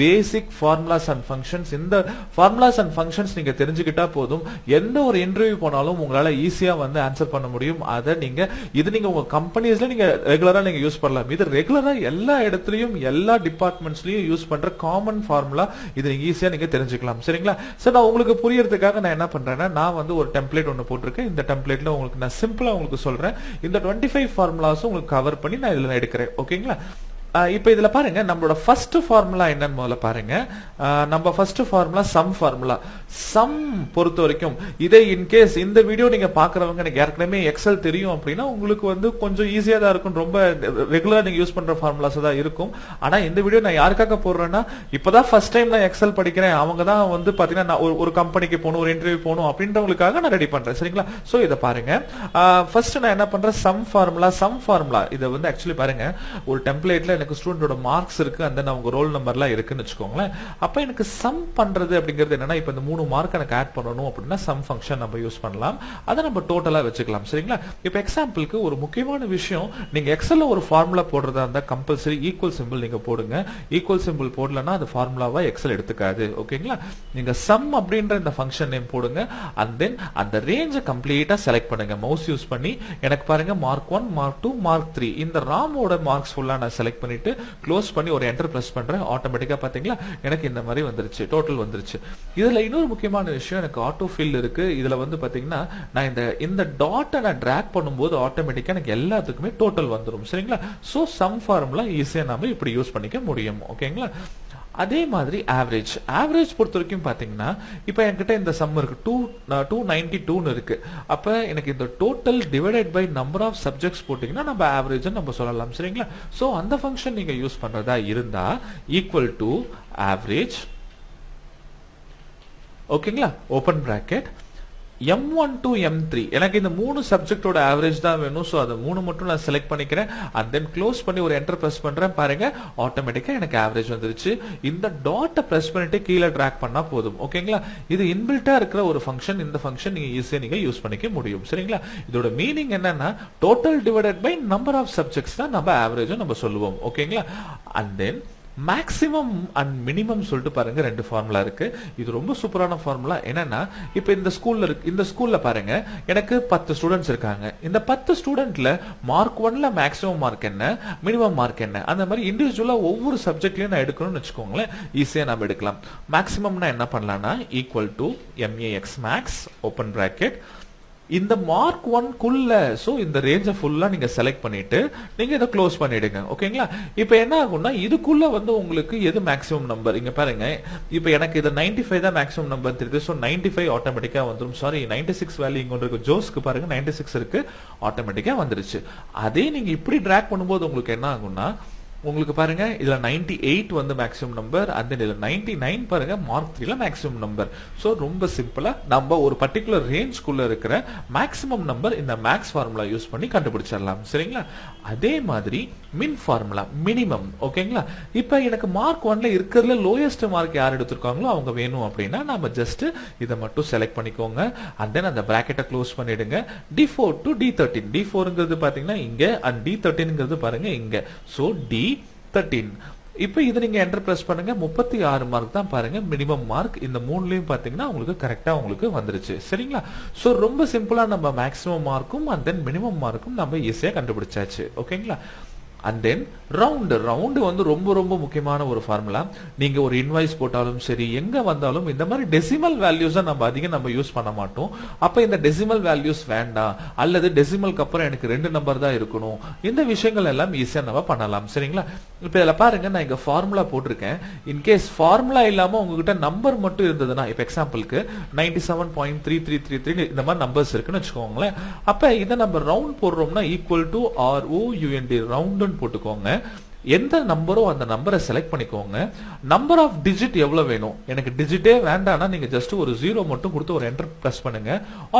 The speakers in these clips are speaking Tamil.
Basic formulas and functions. இந்த ஃபார்முலாஸ் அண்ட் ஃபங்க்ஷன்ஸ் நீங்க தெரிஞ்சுக்கிட்டா போதும், எந்த ஒரு இன்டர்வியூ போனாலும் உங்களால ஈஸியா வந்து ஆன்சர் பண்ண முடியும். அதை நீங்க உங்க கம்பெனிஸ்ல நீங்க ரெகுலரா நீங்க யூஸ் பண்ணலாம். இது ரெகுலரா எல்லா இடத்துலயும் எல்லா டிபார்ட்மெண்ட்ஸ்லயும் யூஸ் பண்ற காமன் ஃபார்முலா. இது நீங்க ஈஸியா நீங்க தெரிஞ்சுக்கலாம். சரிங்களா? சார், நான் உங்களுக்கு புரியறதுக்காக நான் என்ன பண்றேன்னா, நான் வந்து ஒரு டெம்ப்ளேட் ஒன்னு போட்டிருக்கேன். இந்த டெம்ப்ளேட்ல உங்களுக்கு நான் சிம்பிளா உங்களுக்கு சொல்றேன். இந்த 25 ஃபார்முலாஸும் உங்களுக்கு கவர் பண்ணி நான் இதுல எடுக்கிறேன். ஓகேங்களா? இப்போ இதுல பாருங்க, நம்மளோட ஃபர்ஸ்ட் ஃபார்முலா என்னன்னு முதல்ல பாருங்க. நம்ம first formula sum formula. Sum பொறுத்த வரைக்கும் இதை இன்கேஸ் இந்த வீடியோ நீங்க பாக்குறவங்க எனக்கு ஏற்கனவே எக்ஸல் தெரியும் அப்படின்னா உங்களுக்கு வந்து கொஞ்சம் ஈஸியா தான் இருக்கும். ரொம்ப ரெகுலரா நீங்க யூஸ் பண்ற ஃபார்முலாஸ் தான் இருக்கும். ஆனா இந்த வீடியோ நான் யாருக்காக போடுறேன்னா, இப்பதான் ஃபர்ஸ்ட் டைம் நான் எக்ஸல் படிக்கிறேன், அவங்க தான் வந்து பாத்தீங்கன்னா நான் ஒரு கம்பெனிக்கு போகணும், ஒரு இன்டர்வியூ போகணும் அப்படின்றவங்களுக்காக நான் ரெடி பண்றேன். சரிங்களா? சோ இதை பாருங்க. ஃபர்ஸ்ட் நான் என்ன பண்றேன், சம் ஃபார்முலா. இதை வந்து ஆக்சுவலி பாருங்க, ஒரு டெம்ப்ளேட்ல எனக்கு ஸ்டூடெண்டோட மார்க்ஸ் இருக்கு, அந்த அவங்க ரோல் நம்பர்லாம் இருக்குன்னு வச்சுக்கோங்களேன். அப்ப எனக்கு சம் பண்றது அப்படிங்கிறது என்னன்னா, இப்ப இந்த 3 மார்க் எனக்கு ஆட் பண்ணணும் அப்படின்னா சம் ஃபங்க்ஷன் நம்ம யூஸ் பண்ணலாம். அதை நம்ம டோட்டலா வச்சுக்கலாம். சரிங்களா? இப்ப எக்ஸாம்பிளுக்கு ஒரு முக்கியமான விஷயம், நீங்க எக்ஸல்ல ஒரு ஃபார்முலா போடுறதா இருந்தா கம்பல்சரி ஈக்குவல் சிம்பிள் நீங்க போடுங்க. ஈக்குவல் சிம்பிள் போடலன்னா அது ஃபார்முலாவா எக்ஸல் எடுத்துக்காது. ஓகேங்களா? நீங்க சம் அப்படின்ற இந்த ஃபங்க்ஷன் நேம் போடுங்க. அண்ட் தென் அந்த ரேஞ்சை கம்ப்ளீட்டா செலக்ட் பண்ணுங்க மவுஸ் யூஸ் பண்ணி. எனக்கு பாருங்க மார்க் 1, மார்க் 2, மார்க் 3 இந்த ராமோட மார்க்ஸ் ஃபுல்லா நான் செலக்ட் பண்ணிட்டு க்ளோஸ் பண்ணி ஒரு என்டர் பிரஸ் பண்றேன். ஆட்டோமேட்டிக்கா பாத்தீங்களா எனக்கு இந்த மாதிரி வந்துருச்சு, டோட்டல் வந்துருச்சு. இதுல இன்னொரு முக்கியமான விஷயம், எனக்கு ஆட்டோ ஃபில் இருக்கு. இதுல வந்து பாத்தீங்கன்னா நான் இந்த டாட்டை நான் டிராக் பண்ணும்போது ஆட்டோமேட்டிக்கா எனக்கு எல்லாத்துக்குமே டோட்டல் வந்துரும். சரிங்களா? சோ சம் ஃபார்முலா ஈஸியா நாம இப்படி யூஸ் பண்ணிக்க முடியும். ஓகேங்களா? அதே மாதிரி ஆவரேஜ் பொறுத்த வரைக்கும் பாத்தீங்கன்னா, இப்ப என்கிட்ட இந்த சம் இருக்கு 292 இருக்கு. அப்ப எனக்கு இந்த total divided by number of subjects போட்டீங்கன்னா நம்ம ஆவரேஜ் நம்ம சொல்லலாம். சரிங்களா? சோ அந்த ஃபங்க்ஷன் நீங்க யூஸ் பண்றதா இருந்தா ஈக்குவல் டு ஆவரேஜ், ஓகேங்களா, open bracket M1 to M3. எனக்கு இந்த 3 சப்ஜெக்டோட ஆவரேஜ் தான் வேணும். சோ அதை 3 மட்டும் நான் செலக்ட் பண்ணிக்கிறேன். அண்ட் தென் க்ளோஸ் பண்ணி ஒரு என்டர் பிரஸ் பண்றேன். பாருங்க ஆட்டோமேட்டிக்கா எனக்கு ஆவரேஜ் வந்துருச்சு. இந்த டாட்டை பிரஸ் பண்ணிட்டு கீழே டிராக் பண்ணா போதும். ஓகேங்களா? இது இன்பில்ட்டா இருக்கிற ஒரு ஃபங்க்ஷன். இந்த ஃபங்க்ஷன் நீங்க ஈஸியா நீங்க யூஸ் பண்ணிக்க முடியும். சரிங்களா? இதோட மீனிங் என்னன்னா, total divided by number of subjects தான் நம்ம ஆவரேஜ் நம்ம சொல்லுவோம். ஓகேங்களா? And then maximum and minimum சொல்லிட்டு பாருங்க 2 ஃபார்முலா இருக்கு. இது ரொம்ப சூப்பரான ஃபார்முலா. என்னன்னா, இப்ப இந்த ஸ்கூல்ல பாருங்க எனக்கு 10 ஸ்டூடெண்ட்ஸ் இருக்காங்க. இந்த 10 ஸ்டூடெண்ட்ல மார்க் 1ல மேக்ஸிமம் மார்க் என்ன, மினிமம் மார்க் என்ன, அந்த மாதிரி இண்டிவிஜுவலா ஒவ்வொரு சப்ஜெக்ட்லயும் நான் எடுக்கணும்னு வச்சுக்கோங்களேன். ஈஸியா நம்ம எடுக்கலாம். மேக்ஸிமம்னா என்ன பண்ணலாம்னா equal to MAX max open bracket இந்த மார்க் 1 குள்ள. சோ இந்த ரேஞ்சை ஃபுல்லா நீங்க செலக்ட் பண்ணிட்டு நீங்க இதை க்ளோஸ் பண்ணிடுங்க. ஓகேங்களா? இப்போ என்ன ஆகும்னா, இதுக்குள்ள வந்து உங்களுக்கு எது மேக்ஸிமம் நம்பர், இங்க பாருங்க இப்போ எனக்கு இது 95 தான் மேக்ஸிமம் நம்பர் தெரியுது. சோ 95 ஆட்டோமேட்டிக்கா வந்துரும். சாரி 96 வேல்யூ இங்க இருக்கு. ஜோஸ்க்கு பாருங்க 96 இருக்கு, ஆட்டோமேட்டிக்கா வந்துருச்சு. அதே நீங்க இப்படி டிராக் பண்ணும்போது உங்களுக்கு என்ன ஆகும்னா, உங்களுக்கு பாருங்க இதுல 98 வந்து மேக்ஸிமம் நம்பர், அந்த இதுல 99 பாருங்க மார்க் 3ல மேக்ஸிமம் நம்பர். சோ ரொம்ப சிம்பிளா நம்ம ஒரு பர்టిక్యులர் ரேஞ்ச்க்குள்ள இருக்கிற மேக்ஸிமம் நம்பர் இந்த மேக்ஸ் ஃபார்முலா யூஸ் பண்ணி கண்டுபிடிச்சிடலாம். சரிங்களா? அதே மாதிரி மின் ஃபார்முலா மினிமம். ஓகேங்களா? இப்போ எனக்கு மார்க் 1ல இருக்கிறதுல லோயஸ்ட் மார்க் யார் எடுத்திருக்காங்களோ அவங்க வேணும் அப்படின்னா நம்ம ஜஸ்ட் இதை மட்டும் செலக்ட் பண்ணிக்கோங்க. அண்ட் தென் அந்த பிராக்கெட்டை க்ளோஸ் பண்ணிடுங்க. D4 to D13. D4ங்கிறது பாத்தீங்கன்னா இங்க, அண்ட் D13ங்கிறது பாருங்க இங்க. So D13. இப்போ இதை நீங்க என்டர் பிரஸ் பண்ணுங்க. 36 மார்க் தான் பாருங்க மினிமம் மார்க். இந்த 3லயும் பாத்தீங்கன்னா உங்களுக்கு கரெக்டா உங்களுக்கு வந்துருச்சு. சரிங்களா? சோ ரொம்ப சிம்பிளா நம்ம மேக்ஸிமம் மார்க்கும் அண்ட் தென் மினிமம் மார்க்கும் நம்ம ஈஸியா கண்டுபிடிச்சாச்சு. ஓகேங்களா? அண்ட் தென் ரவுண்டு வந்து ரொம்ப ரொம்ப முக்கியமான ஒரு ஃபார்முலா. நீங்க ஒரு இன்வாய்ஸ் போட்டாலும் சரி, எங்க வந்தாலும் இந்த மாதிரி டெசிமல் வேல்யூஸ் நம்ம அதிகம் நம்ம யூஸ் பண்ண மாட்டோம். அப்ப இந்த டெசிமல் வேல்யூஸ் வேண்டாம், அல்லது டெசிமலுக்கு அப்புறம் எனக்கு 2 நம்பர் தான் இருக்கணும், இந்த விஷயங்கள் எல்லாம் ஈஸியா நம்ம பண்ணலாம். சரிங்களா? இப்ப இதுல பாருங்க நான் இங்க ஃபார்முலா போட்டிருக்கேன். இன்கேஸ் ஃபார்முலா இல்லாம உங்ககிட்ட நம்பர் மட்டும் இருந்ததுன்னா, இப்ப எக்ஸாம்பிளுக்கு 97.3333 இந்த மாதிரி நம்பர்ஸ் இருக்குன்னு வச்சுக்கோங்களேன். அப்ப இதை நம்ம ரவுண்ட் போடுறோம்னா ஈக்குவல் டு ROUND ரவுண்ட் போட்டுக்கோங்க. எந்த நம்பரோ அந்த நம்பரை செலக்ட் பண்ணிக்கோங்க. நம்பர் ஆஃப் டிஜிட் எவ்வளவு வேணும், எனக்கு டிஜிட்டே வேண்டாம்னா நீங்க ஜஸ்ட் ஒரு 0 மட்டும் கொடுத்து ஒரு என்டர் பிரஸ் பண்ணுங்க.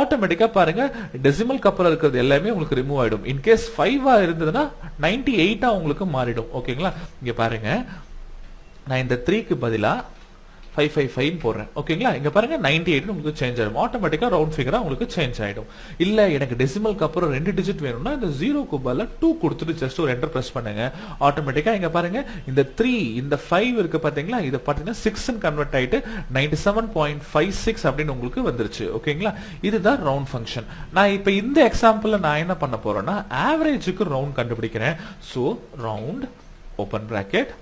ஆட்டோமேட்டிக்கா பாருங்க டெசிமலுக்கு அப்புறம் இருக்கிறது எல்லாமே உங்களுக்கு ரிமூவ் ஆயிடும். இன்கேஸ் 5 இருந்ததுன்னா 98 உங்களுக்கு மாறிடும். ஓகேங்களா? இங்க பாருங்க நான் இந்த 3க்கு பதிலா 555 போடுறேன் ஓகேங்களா இங்க பாருங்க 98 உங்களுக்கு சேஞ்ச் ஆயிடும் ஆட்டோமேட்டிக்கா ரவுண்ட் ஃபிகரா உங்களுக்கு சேஞ்ச் ஆயிடும் இல்ல எனக்கு டெசிமலுக்கு அப்புறம் 2 டிஜிட் வேணும்னா இந்த 0 க்கு பதிலா 2 கொடுத்துட்டு ஜஸ்ட் ஒரு என்டர் பிரஸ் பண்ணுங்க ஆட்டோமேட்டிக்கா இங்க பாருங்க இந்த 3 இந்த 5 இருக்கு பாத்தீங்களா இது பாத்தீங்கன்னா 6 ன்னு கன்வெர்ட் ஆயிட்டு 97.56 அப்படின்னு உங்களுக்கு வந்துருச்சு ஓகேங்களா இதுதான் ரவுண்ட் ஃபங்க்ஷன் நான் இப்ப இந்த எக்ஸாம்பிள்ல நான் என்ன பண்ண போறேன்னா ஆவரேஜுக்கு ரவுண்ட் கண்டுபிடிக்கிறேன் சோ ரவுண்ட் ஓபன் பிராக்கெட்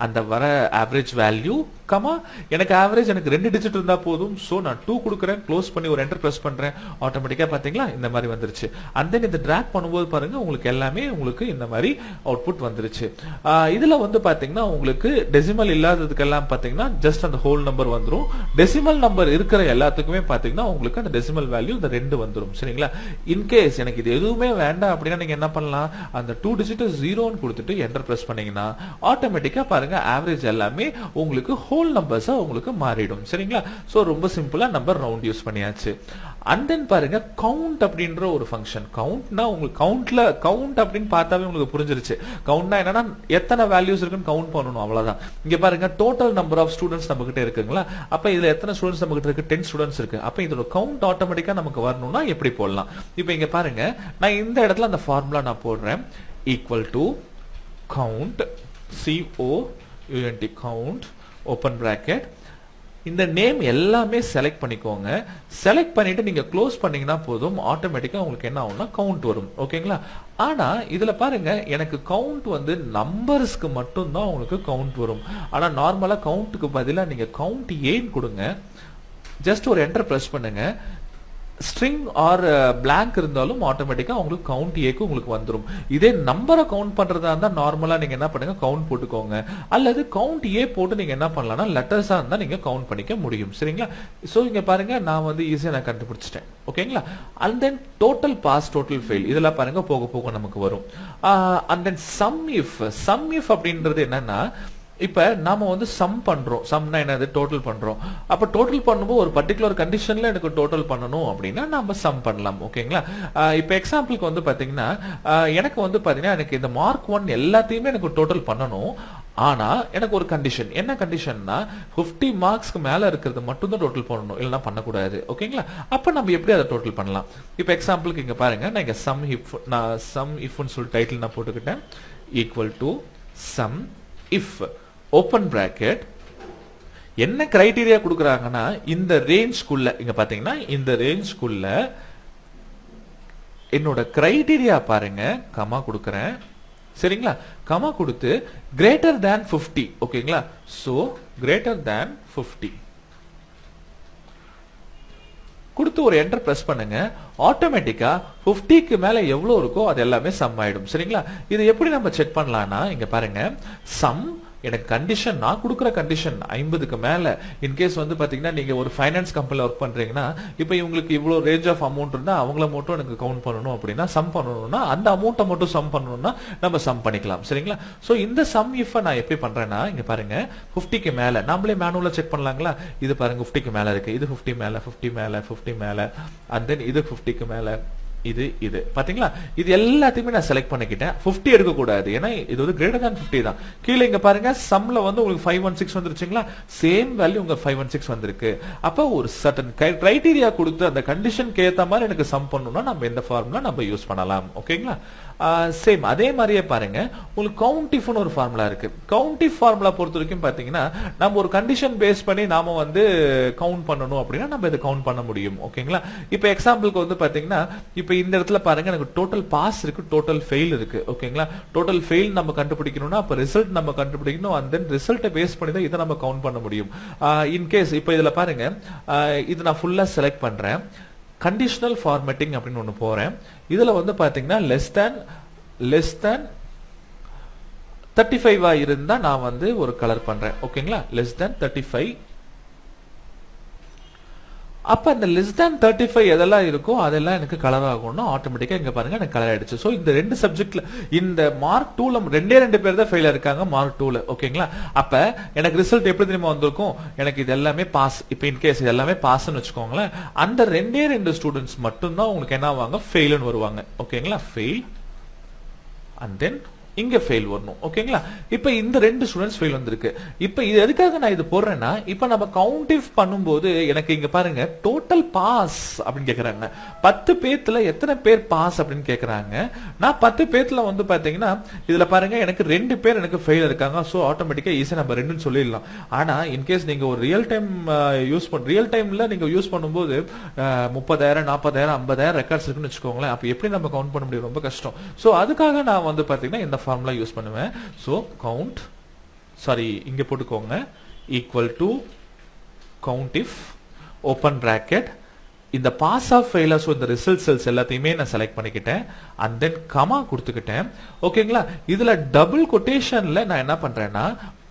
அந்த வர ஆவரேஜ் வேல்யூ கமா எனக்கு ஆவரேஜ் எனக்கு 2 டிஜிட் இருந்தா போதும் சோ நான் 2 கொடுக்கறேன் க்ளோஸ் பண்ணி ஒரு என்டர் பிரஸ் பண்றேன் ஆட்டோமேட்டிக்கா பாத்தீங்களா இந்த மாதிரி வந்துருச்சு and then இந்த டிராக் பண்ணும்போது பாருங்க உங்களுக்கு எல்லாமே உங்களுக்கு இந்த மாதிரி அவுட்புட் வந்துருச்சு இதுல வந்து பாத்தீங்கன்னா உங்களுக்கு டெசிமல் இல்லாததுக்கெல்லாம் பாத்தீங்கன்னா ஜஸ்ட் அந்த ஹோல் நம்பர் வந்துரும் டெசிமல் நம்பர் இருக்கிற எல்லாத்துக்குமே பாத்தீங்கன்னா உங்களுக்கு அந்த டெசிமல் வேல்யூ இந்த 2 வந்துரும் சரிங்களா இன் கேஸ் எனக்கு இது எதுவுமே வேண்டாம் அப்படினா நீங்க என்ன பண்ணலாம் அந்த 2 டிஜிட் 0 ன்னு கொடுத்துட்டு என்டர் பிரஸ் பண்ணீங்கன்னா ஆட்டோமேட்டிக்கா பாருங்க ஆவரேஜ் எல்லாமே உங்களுக்கு ஹோல் நம்பர்ஸா உங்களுக்கு மாறிடும் சரிங்களா சோ ரொம்ப சிம்பிளா நம்பர் ரவுண்ட் யூஸ் பண்ணியாச்சு and then பாருங்க கவுண்ட் அப்படின்ற ஒரு ஃபங்க்ஷன் கவுண்ட்னா உங்களுக்கு கவுண்ட் அப்படினு பார்த்தாவே உங்களுக்கு புரிஞ்சிருச்சு கவுண்ட்னா என்னன்னா எத்தனை வேல்யூஸ் இருக்குன்னு கவுண்ட் பண்ணனும் அவ்வளவுதான் இங்க பாருங்க டோட்டல் நம்பர் ஆஃப் ஸ்டூடண்ட்ஸ் நம்ம கிட்ட இருக்குங்களா அப்ப இதுல எத்தனை ஸ்டூடண்ட்ஸ் நம்ம கிட்ட இருக்கு 10 ஸ்டூடண்ட்ஸ் இருக்கு அப்ப இதோட கவுண்ட் ஆட்டோமேட்டிக்கா நமக்கு வரணும்னா எப்படி போடலாம் இப்போ இங்க பாருங்க நான் இந்த இடத்துல அந்த ஃபார்முலா நான் போடுறேன் equal to count COUNT count open bracket இந்த நேம் எல்லாமே செலக்ட் பண்ணிக்கோங்க செலக்ட் பண்ணிட்டு நீங்க க்ளோஸ் பண்ணீங்கன்னா போதும் ஆட்டோமேட்டிக்கா உங்களுக்கு என்ன ஆகும்னா கவுண்ட் வரும் ஓகேங்களா ஆனா இதுல பாருங்க எனக்கு கவுண்ட் வந்து நம்பர்ஸ்க்கு மட்டும் தான் உங்களுக்கு கவுண்ட் வரும் ஆனா நார்மலா கவுண்ட்க்கு பதிலா நீங்க கவுண்ட் ஏன்னு கொடுங்க ஜஸ்ட் ஒரு என்டர் பிரஸ் பண்ணுங்க ஸ்ட்ரிங் ஆர் blank இருந்தாலும் ஆட்டோமேட்டிக்கா உங்களுக்கு கவுண்ட் ஏக்கு உங்களுக்கு வந்துரும் இதே நம்பரை கவுண்ட் பண்றதா இருந்தா நார்மலா நீங்க என்ன பண்ணுங்க கவுண்ட் போட்டுக்கோங்க அல்லது கவுண்ட் ஏ போட்டு நீங்க என்ன பண்ணலாம்னா லெட்டர்ஸா இருந்தா நீங்க கவுண்ட் பண்ணிக்க முடியும் சரிங்களா சோ இங்க பாருங்க நான் வந்து ஈஸியா நான் கண்டுபிடிச்சிட்டேன் ஓகேங்களா and then total pass total fail இதெல்லாம் பாருங்க போக போக நமக்கு வரும் and then sum if அப்படின்றது என்னன்னா இப்ப நாம வந்து சம் பண்றோம் சம்னா என்னது டோட்டல் பண்றோம் அப்ப டோட்டல் பண்ணும்போது ஒரு பர்టిక్యులர் கண்டிஷன்ல எனக்கு டோட்டல் பண்ணனும் அப்படினா நாம சம் பண்ணலாம் ஓகேங்களா இப்ப எக்ஸாம்பிளுக்கு வந்து பாத்தீங்கன்னா எனக்கு வந்து பாத்தீங்கன்னா எனக்கு இந்த மார்க் 1 எல்லாத்தையுமே எனக்கு டோட்டல் பண்ணனும் ஆனா எனக்கு ஒரு கண்டிஷன் என்ன கண்டிஷன்னா 50 மார்க்ஸ்க்கு மேல இருக்குது மட்டும் தான் டோட்டல் பண்ணனும் இல்லனா பண்ண கூடாது ஓகேங்களா அப்ப நம்ம எப்படி அத டோட்டல் பண்ணலாம் இப்போ எக்ஸாம்பிளுக்கு இங்க பாருங்க நான் இங்க sum if ன்னு சொல்லி டைட்டில் நான் போட்டுக்கிட்டேன் equal to sum if open bracket என்ன கிரைட்டீரியா கொடுக்கறாங்கன்னா இந்த ரேஞ்ச்க்குள்ள இங்க பாத்தீங்கன்னா இந்த ரேஞ்ச்க்குள்ள என்னோட கிரைட்டீரியா பாருங்க கமா கொடுக்கறேன் சரிங்களா கமா கொடுத்து greater than 50 ஓகேங்களா சோ greater than 50 கொடுத்து ஒரு என்டர் பிரஸ் பண்ணுங்க ஆட்டோமேட்டிக்கா 50 க்கு மேல எவ்வளவு இருக்கோ அது எல்லாமே சம் ஆயிடும் சரிங்களா இது எப்படி நம்ம செக் பண்ணலாம்னா இங்க பாருங்க சம் எனக்கு கண்டிஷன் நான் கொடுக்கிற கண்டிஷன் 50 க்கு மேல இன் கேஸ் வந்து பாத்தீங்கன்னா நீங்க ஒரு ஃபைனான்ஸ் கம்பெனில வர்க் பண்றீங்கன்னா இப்போ உங்களுக்கு இவ்வளவு ரேஞ்ச் ஆஃப் அமௌண்ட் இருந்தா அவங்கள மட்டும் எனக்கு கவுண்ட் பண்ணனும் அப்படினா சம் பண்ணனும்னா அந்த அமௌண்ட்ட மட்டும் சம் பண்ணனும்னா நம்ம சம் பண்ணிக்கலாம் சரிங்களா சோ இந்த சம் if நான் எப்படி பண்றேன்னா இங்க பாருங்க 50 க்கு மேல நாமளே மேனுவலா செக் பண்ணலாங்களா இது பாருங்க 50 க்கு மேல இருக்கு இது 50 மேல 50 மேல 50 மேல and then இது 50 க்கு மேல இது பாத்தீங்களா இது எல்லாத்தையுமே நான் செலக்ட் பண்ணிக்கிட்டேன் 50 எடுக்க கூடாது ஏனா இது வந்து greater than 50 தான் கீழ இங்க பாருங்க சம்ல வந்து உங்களுக்கு 516 வந்துருச்சுங்களா சேம் வேல்யூ உங்க 516 வந்திருக்கு அப்ப ஒரு சர்டன் கிரைட்டீரியா கொடுத்து அந்த கண்டிஷனுக்கு ஏத்த மாதிரி எனக்கு சம் பண்ணனும்னா நம்ம இந்த ஃபார்முலா நம்ம யூஸ் பண்ணலாம் ஓகேங்களா சேம் அதே மாதிரியே பாருங்க உங்களுக்கு கவுண்ட் if ன்னு ஒரு ஃபார்முலா இருக்கு கவுண்ட் if ஃபார்முலா பொறுத்தவரைக்கும் பாத்தீங்கன்னா நம்ம ஒரு கண்டிஷன் பேஸ் பண்ணி நாம வந்து கவுண்ட் பண்ணனும் அப்படினா நம்ம இத கவுண்ட் பண்ண முடியும் ஓகேங்களா இப்போ எக்ஸாம்பிளுக்கு வந்து பாத்தீங்கன்னா இப்போ இந்த இடத்துல பாருங்க எனக்கு டோட்டல் பாஸ் இருக்கு டோட்டல் ஃபெயில் இருக்கு ஓகேங்களா டோட்டல் ஃபெயில் நம்ம கண்டுபிடிக்கணும்னா அப்ப ரிசல்ட் நம்ம கண்டுபிடிக்கணும் and then ரிசல்ட்டை பேஸ் பண்ணி தான் இத நம்ம கவுண்ட் பண்ண முடியும் இன் கேஸ் இப்போ இதல பாருங்க இது நான் ஃபுல்லா செலக்ட் பண்றேன் conditional formatting அப்படினு ஒன்னு போறேன் இதுல வந்து பாத்தீங்கன்னா less than 35 ஆ இருந்தா நான் வந்து ஒரு கலர் பண்றேன் ஓகேங்களா less than 35 அப்ப அந்த less than 35 எதெல்லாம் இருக்கோ அதெல்லாம் எனக்கு கலர் ஆகும்னா ஆட்டோமேட்டிக்கா இங்க பாருங்க எனக்கு கலர் ஆயிடுச்சு சோ இந்த ரெண்டு சப்ஜெக்ட்ல இந்த மார்க் 2 ல ரெண்டு பேர் தான் ஃபெயில் இருக்காங்க மார்க் 2 ல ஓகேங்களா அப்ப எனக்கு ரிசல்ட் எப்படி தெரியுமா வந்திருக்கும் எனக்கு இது எல்லாமே பாஸ் இப்போ இன் கேஸ் இது எல்லாமே பாஸ்னு வெச்சுக்கோங்களேன் அந்த ரெண்டு ஸ்டூடண்ட்ஸ் மட்டும் தான் உங்களுக்கு என்ன ஆவாங்க ஃபெயில்னு வருவாங்க ஓகேங்களா ஃபெயில் and then இங்க ஃபெயில் வரணும் ஓகேங்களா இப்போ இந்த ரெண்டு ஸ்டூடண்ட்ஸ் ஃபெயில் வந்திருக்கு இப்போ இது எதுக்காக நான் இது போடுறேன்னா இப்போ நம்ம கவுண்ட் இஃப் பண்ணும்போது எனக்கு இங்க பாருங்க டோட்டல் பாஸ் அப்படின்னு கேக்குறாங்க 10 பேத்துல எத்தனை பேர் பாஸ் அப்படின்னு கேக்குறாங்க நான் 10 பேத்துல வந்து பாத்தீங்கன்னா இதுல பாருங்க எனக்கு 2 பேர் எனக்கு ஃபெயில் இருக்காங்க சோ ஆட்டோமேட்டிக்கா ஈஸியா நம்ம 2ன்னு சொல்லிடலாம் ஆனா இன்கேஸ் நீங்க ஒரு ரியல் டைம்ல நீங்க யூஸ் பண்ணும்போது 30,000 40,000 50,000 ரெக்கார்ட்ஸ் இருக்குன்னு வச்சுக்கோங்களேன் அப்ப எப்படி நம்ம கவுண்ட் பண்ண முடியும் ரொம்ப கஷ்டம் சோ அதுக்காக நான் வந்து பாத்தீங்கன்னா இந்த ஃபார்முலா யூஸ் பண்ணுவேன் சோ கவுண்ட் இங்க போட்டுக்கோங்க equal to count if open bracket இந்த பாஸ் ஆஃப் ஃபெயிலர் சோ இந்த ரிசல்ட் செல்ஸ் எல்லாத்தையுமே நான் செலக்ட் பண்ணிக்கிட்டேன் அண்ட் தென் கமா கொடுத்துக்கிட்டேன் ஓகேங்களா இதுல டபுள் கொட்டேஷன்ல நான் என்ன பண்றேன்னா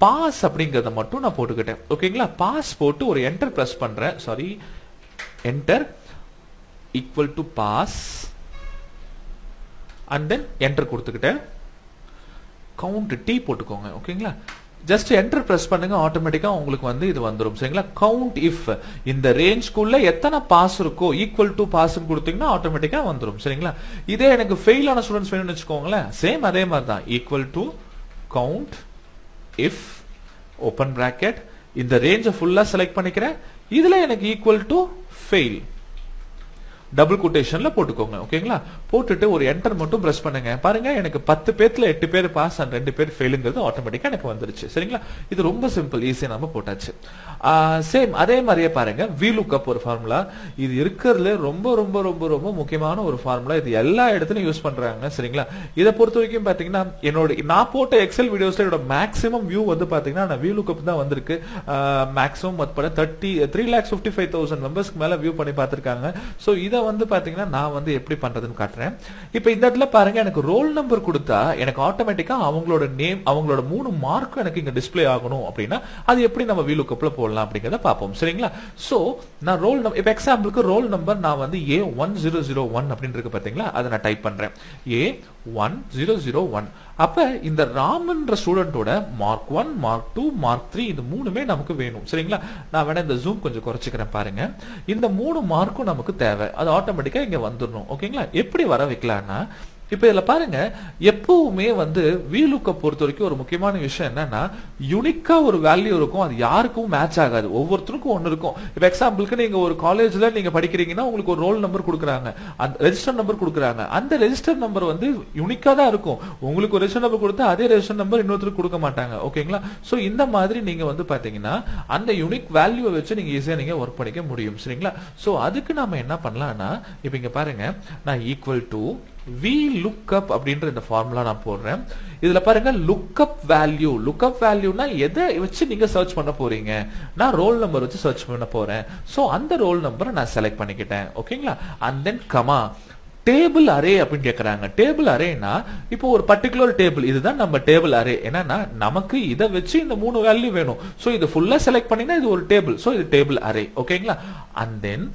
பாஸ் அப்படிங்கறத மட்டும் நான் போட்டுக்கிட்டேன் ஓகேங்களா பாஸ் போட்டு ஒரு என்டர் பிரஸ் பண்றேன் enter equal to pass and then enter கொடுத்துக்கிட்டேன் கவுண்ட் டி போட்டுக்கோங்க ஓகேங்களா ஜஸ்ட் என்டர் பிரஸ் பண்ணுங்க ஆட்டோமேட்டிக்கா உங்களுக்கு வந்து இது வந்துரும் சரிங்களா கவுண்ட் இஃப் இந்த ரேஞ்ச்க்குள்ள எத்தனை பாஸ் இருக்கோ ஈக்குவல் டு பாஸ் கொடுத்தீங்கன்னா ஆட்டோமேட்டிக்கா வந்துரும் சரிங்களா இதே எனக்கு ஃபெயில் ஆன ஸ்டூடண்ட்ஸ் வேணும்னு வச்சுக்கோங்களேன் சேம் அதே மாதிரி தான் equal to count if open bracket இந்த ரேஞ்சை ஃபுல்லா செலக்ட் பண்ணிக்கிறேன் இதுல எனக்கு ஈக்குவல் டு ஃபெயில் டபுள் கொட்டேஷன்ல போட்டுக்கோங்க ஓகேங்களா போட்டுட்டு ஒரு என்டர் மட்டும் பிரஸ் பண்ணுங்க பாருங்க எனக்கு 10 பேர்ல 8 பேர் பாஸ் அண்ட் 2 பேர் ஃபெயிலுங்கிறது ஆட்டோமேட்டிக்கா எனக்கு வந்துருச்சு சரிங்களா இது ரொம்ப சிம்பிள் ஈஸியா நம்ம போட்டாச்சு சேம் அதே மாதிரியே பாருங்க VLOOKUP ஒரு ஃபார்முலா இது இருக்கிறதுல ரொம்ப ரொம்ப ரொம்ப ரொம்ப முக்கியமான ஒரு ஃபார்முலா இது எல்லா இடத்துலயும் யூஸ் பண்றாங்க சரிங்களா இதை பொறுத்த வரைக்கும் பாத்தீங்கன்னா நான் போட்ட எக்ஸல் வீடியோஸ்ல என்னோட மேக்ஸிமம் வியூ வந்து பாத்தீங்கன்னா நான் VLOOKUP தான் வந்திருக்கு மேக்ஸிமம் மொத்தம் 3,55,000 மெம்பர்ஸ்க்கு மேல வியூ பண்ணி பார்த்திருக்காங்க சோ இத வந்து பாத்தீங்கன்னா நான் வந்து எப்படி பண்றதுன்னு காட்டுறேன் இப்போ இந்த இடத்துல பாருங்க எனக்கு ரோல் நம்பர் கொடுத்தா எனக்கு ஆட்டோமேட்டிக்கா அவங்களோட நேம் அவங்களோட 3 மார்க் எனக்கு இங்க டிஸ்ப்ளே ஆகணும் அப்படின்னா அது எப்படி நம்ம VLOOKUPல போடலாம் அப்படிங்கறத பாப்போம் சரிங்களா சோ நான் ரோல் நம்பர் இப்போ எக்ஸாம்பிளுக்கு ரோல் நம்பர் நான் வந்து A1001 அப்படின்னு இருக்கு பாத்தீங்களா அதை நான் டைப் பண்றேன் A1001 அப்ப இந்த ராமன்ற ஸ்டூடெண்டோட மார்க் 1 மார்க் 2 மார்க் 3 இந்த மூணுமே நமக்கு வேணும் சரிங்களா நான் வேணா இந்த ஜூம் கொஞ்சம் குறைச்சிக்கிறேன் பாருங்க இந்த 3 மார்க்கும் நமக்கு தேவை அது ஆட்டோமேட்டிக்கா இங்க வந்துடணும் ஓகேங்களா எப்படி வர வைக்கலாம்னா இப்ப இதுல பாருங்க எப்பவுமே வந்து VLOOKUP பொறுத்த வரைக்கும் ஒரு முக்கியமான விஷயம் என்னன்னா யூனிக்கா ஒரு வேல்யூ இருக்கும் அது யாருக்கும் மேட்ச் ஆகாது ஒவ்வொருத்தருக்கும் ஒன்னு இருக்கும் இப்ப எக்ஸாம்பிளுக்கு நீங்க ஒரு காலேஜ்ல நீங்க படிக்கிறீங்கன்னா உங்களுக்கு ஒரு ரோல் நம்பர் கொடுக்குறாங்க அந்த ரெஜிஸ்டர் நம்பர் கொடுக்குறாங்க அந்த ரெஜிஸ்டர் நம்பர் வந்து யூனிக்கா தான் இருக்கும் உங்களுக்கு ஒரு ரெஜிஸ்டர் நம்பர் கொடுத்தா அதே ரெஜிஸ்டர் நம்பர் இன்னொருத்தருக்கு கொடுக்க மாட்டாங்க ஓகேங்களா சோ இந்த மாதிரி நீங்க வந்து பாத்தீங்கன்னா அந்த யூனிக் வேல்யூவை வச்சு நீங்க ஈஸியா நீங்க ஒர்க் பண்ணிக்க முடியும் சரிங்களா சோ அதுக்கு நாம என்ன பண்ணலாம்னா இப்ப இங்க பாருங்க நான் ஈக்குவல் டு VLOOKUP அப்படின்ற இந்த ஃபார்முலா நான் போடுறேன் இதுல பாருங்க லுக்அப் வேல்யூனா எதை வச்சு நீங்க சர்ச் பண்ண போறீங்க நான் ரோல் நம்பர் வச்சு சர்ச் பண்ண போறேன் சோ அந்த ரோல் நம்பரை நான் செலக்ட் பண்ணிக்கிட்டேன் ஓகேங்களா and then comma table array அப்படின்னு கேக்குறாங்க டேபிள் அரேனா இப்போ ஒரு பர்டிகுலர் டேபிள் இதுதான் நம்ம டேபிள் அரே என்னன்னா நமக்கு இதை வச்சு இந்த 3 வேல்யூ வேணும் சோ இது ஃபுல்லா செலக்ட் பண்ணினா இது ஒரு டேபிள் சோ இது டேபிள் அரே ஓகேங்களா அண்ட் தென்